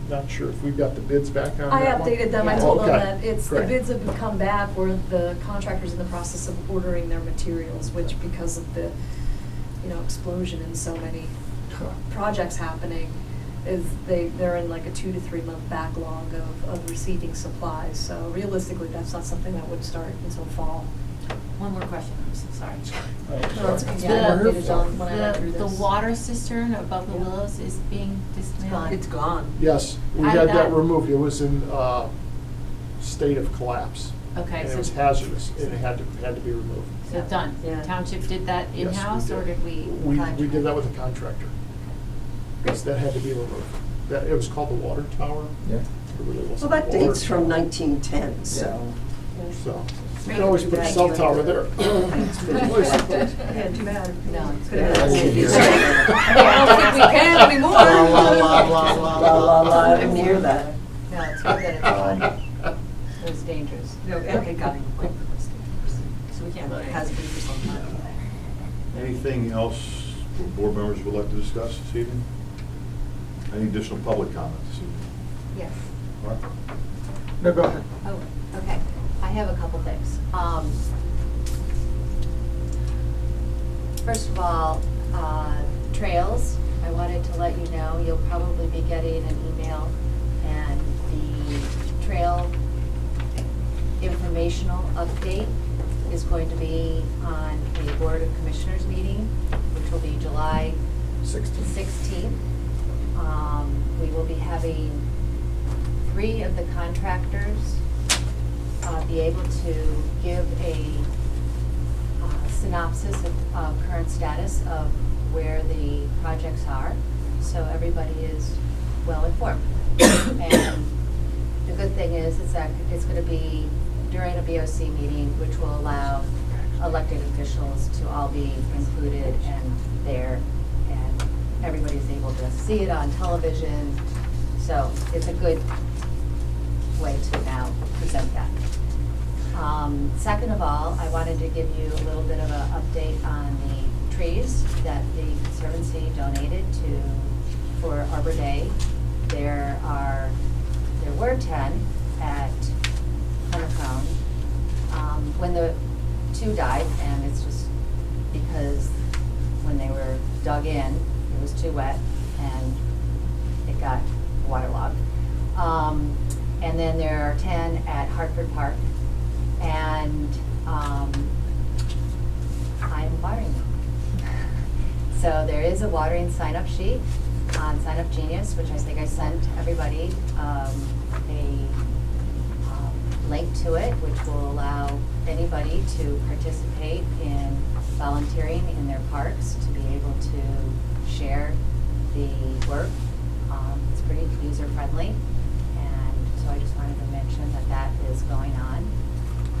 not sure if we've got the bids back on I that one. updated them, I Yeah. told them Okay, that the great. bids have come back, where the contractor's in the process of ordering their materials, which because of the, explosion in so many projects happening, is they're in like a 2 to 3 month backlog of receiving supplies. So realistically, that's not something that would start until fall. One more question, I'm so sorry. No, it's That's been what we're updated on when I went through The this. water cistern above the Yeah. willows is being dismantled? It's gone. Yes, we I had that thought- removed. It was in state of collapse. Okay, And it so- was hazardous, and it had to be removed. So done. Yeah. Township did that Yes, we in-house, or did we? We did that with a contractor. Yes, that had to be removed. It was called the water tower. Yeah. It really Well, wasn't that a water dates from tower. 1910, so. So, you can always put a Thank cell you. tower there. Yeah, too bad. No, it's Could good. have I didn't hear I don't think we can anymore. La, la, la, I didn't hear that. No, it's good that it's gone. It was dangerous. No, okay, got it. So we can't It vote. has been for some time. Anything else board members would like to discuss this evening? Any additional public comments this evening? Yes. Mark? No, go ahead. Oh, okay. I have a couple things. First of all, trails, I wanted to let you know, you'll probably be getting an email, and the trail informational update is going to be on a Board of Commissioners meeting, which will be July 16th. We will be having 3 of the contractors be able to give a synopsis of current status of where the projects are, so everybody is well informed. And the good thing is that it's going to be during a BOC meeting, which will allow elected officials to all be included and there, and everybody's able to see it on television. So it's a good way to now present that. Second of all, I wanted to give you a little bit of an update on the trees that the Conservancy donated for Arbor Day. There were 10 at Honeycomb. When the 2 died, and it's just because when they were dug in, it was too wet and it got waterlogged. And then there are 10 at Hartford Park, and I'm watering them. So there is a watering sign-up sheet on Sign Up Genius, which I think I sent everybody a link to it, which will allow anybody to participate in volunteering in their parks, to be able to share the work. It's pretty user-friendly, and so I just wanted to mention that that is going on.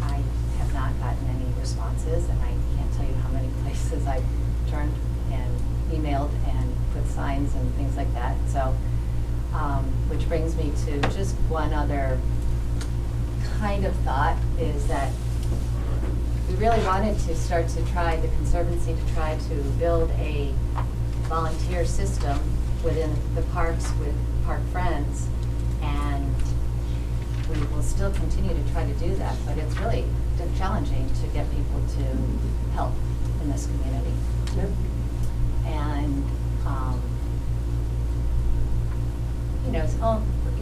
I have not gotten any responses, and I can't tell you how many places I've turned and emailed and put signs and things like that. So, which brings me to just one other kind of thought, is that we really wanted to start to try, the Conservancy, to try to build a volunteer system within the parks with Park Friends, and we will still continue to try to do that, but it's really challenging to get people to help in this community. Yep. And,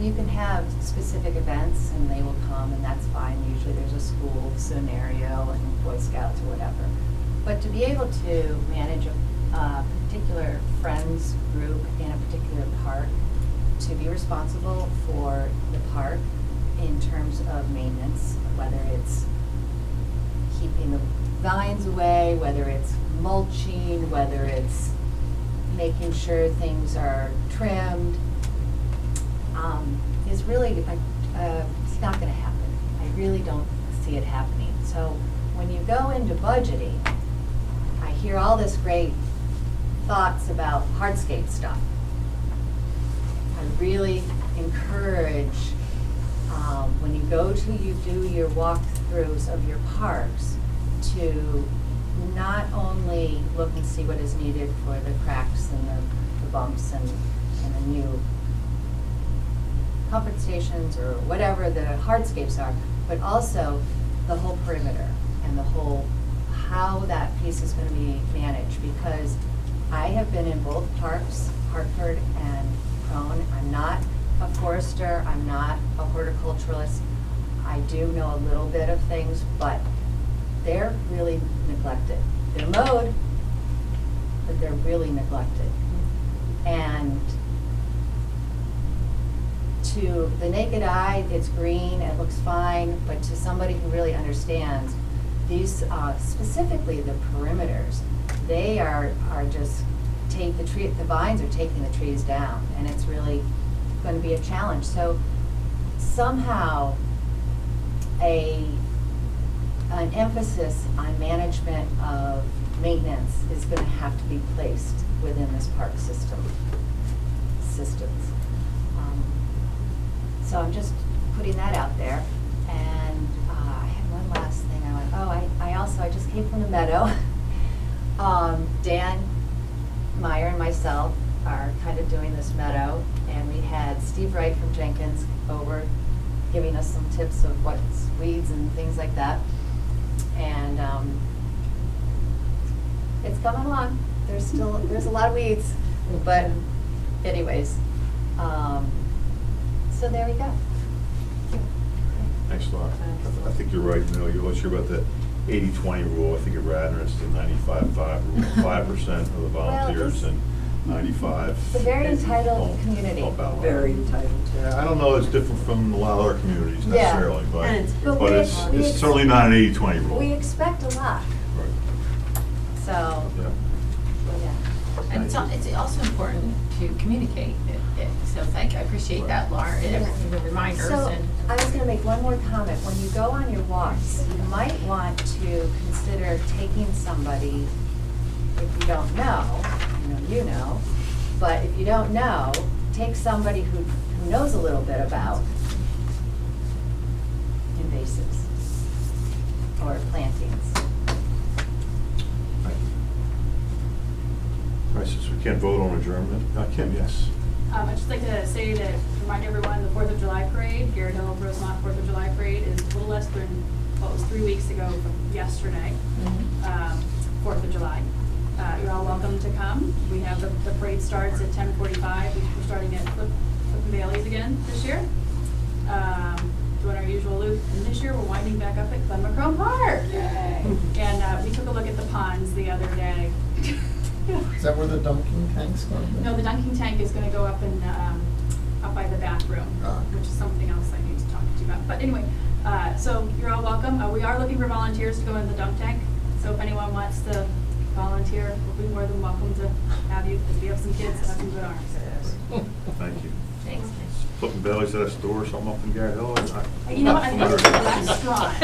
you can have specific events and they will come and that's fine. Usually there's a school scenario and Boy Scouts or whatever. But to be able to manage a particular friends group in a particular park, to be responsible for the park in terms of maintenance, whether it's keeping the vines away, whether it's mulching, whether it's making sure things are trimmed, is really, it's not gonna happen. I really don't see it happening. So when you go into budgeting, I hear all this great thoughts about hardscape stuff. I really encourage, when you go to, you do your walkthroughs of your parks, to not only look and see what is needed for the cracks and the bumps and the new comfort stations or whatever the hardscapes are, but also the whole perimeter and the whole, how that piece is going to be managed. Because I have been in both parks, Hartford and Crone. I'm not a forester, I'm not a horticulturalist. I do know a little bit of things, but they're really neglected. They're mowed, but they're really neglected. And to the naked eye, it's green, it looks fine, but to somebody who really understands, these, specifically the perimeters, they are just the vines are taking the trees down, and it's really going to be a challenge. So somehow an emphasis on management of maintenance is going to have to be placed within this park systems. So I'm just putting that out there. And I had one last thing I want. I just came from the meadow. Dan Meyer and myself are kind of doing this meadow, and we had Steve Wright from Jenkins over giving us some tips of what's weeds and things like that. And it's coming along. There's a lot of weeds, but anyways, so there we go. Thanks, Laura. I think you're right, you're not sure about the 80-20 rule. I think at Radnor it's the 95-5 rule, 5% of the volunteers and 95. It's a very entitled community. Very entitled. Yeah, I don't know, it's different from a lot of other communities necessarily, Yeah. but it's certainly not an 80-20 rule. We expect a lot. Right. So, Yeah. yeah. And it's also important to communicate it. So thank you, I appreciate that, Laura, and the reminders. So And I was going to make one more comment. When you go on your walks, you might want to consider taking somebody, if you don't know, you know, but if you don't know, take somebody who knows a little bit about invasives or plantings. All right, since we can't vote on adjournment, Kim, yes. I'd just like to say that, remind everyone, the 4th of July parade, Garrett Hill, Rosemont 4th of July parade is a little less than, well, it was 3 weeks ago from yesterday, 4th of July. You're all welcome to come. We have the parade starts at 10:45. We're starting at Flip and Bailey's again this year. Doing our usual loop. And this year we're winding back up at Glenmacrone Park. Yay. And we took a look at the ponds the other day. Is that where the dunking tank's going to be? No, the dunking tank is going to go up in up by the bathroom, which is something else I need to talk to you about. But anyway, so you're all welcome. We are looking for volunteers to go in the dunk tank. So if anyone wants to volunteer, we'll be more than welcome to have you, because we have some kids that have some good arms. Thank you. Thanks. Flipping Bellies at a store or something up in Garrett Hill? You know what, I think it's a restaurant.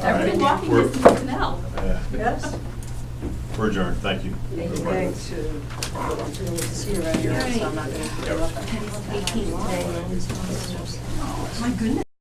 Everything walking distance to Canal. Yes? We're adjourned, thank you. Thanks. See you around here, so I'm not going to. My goodness.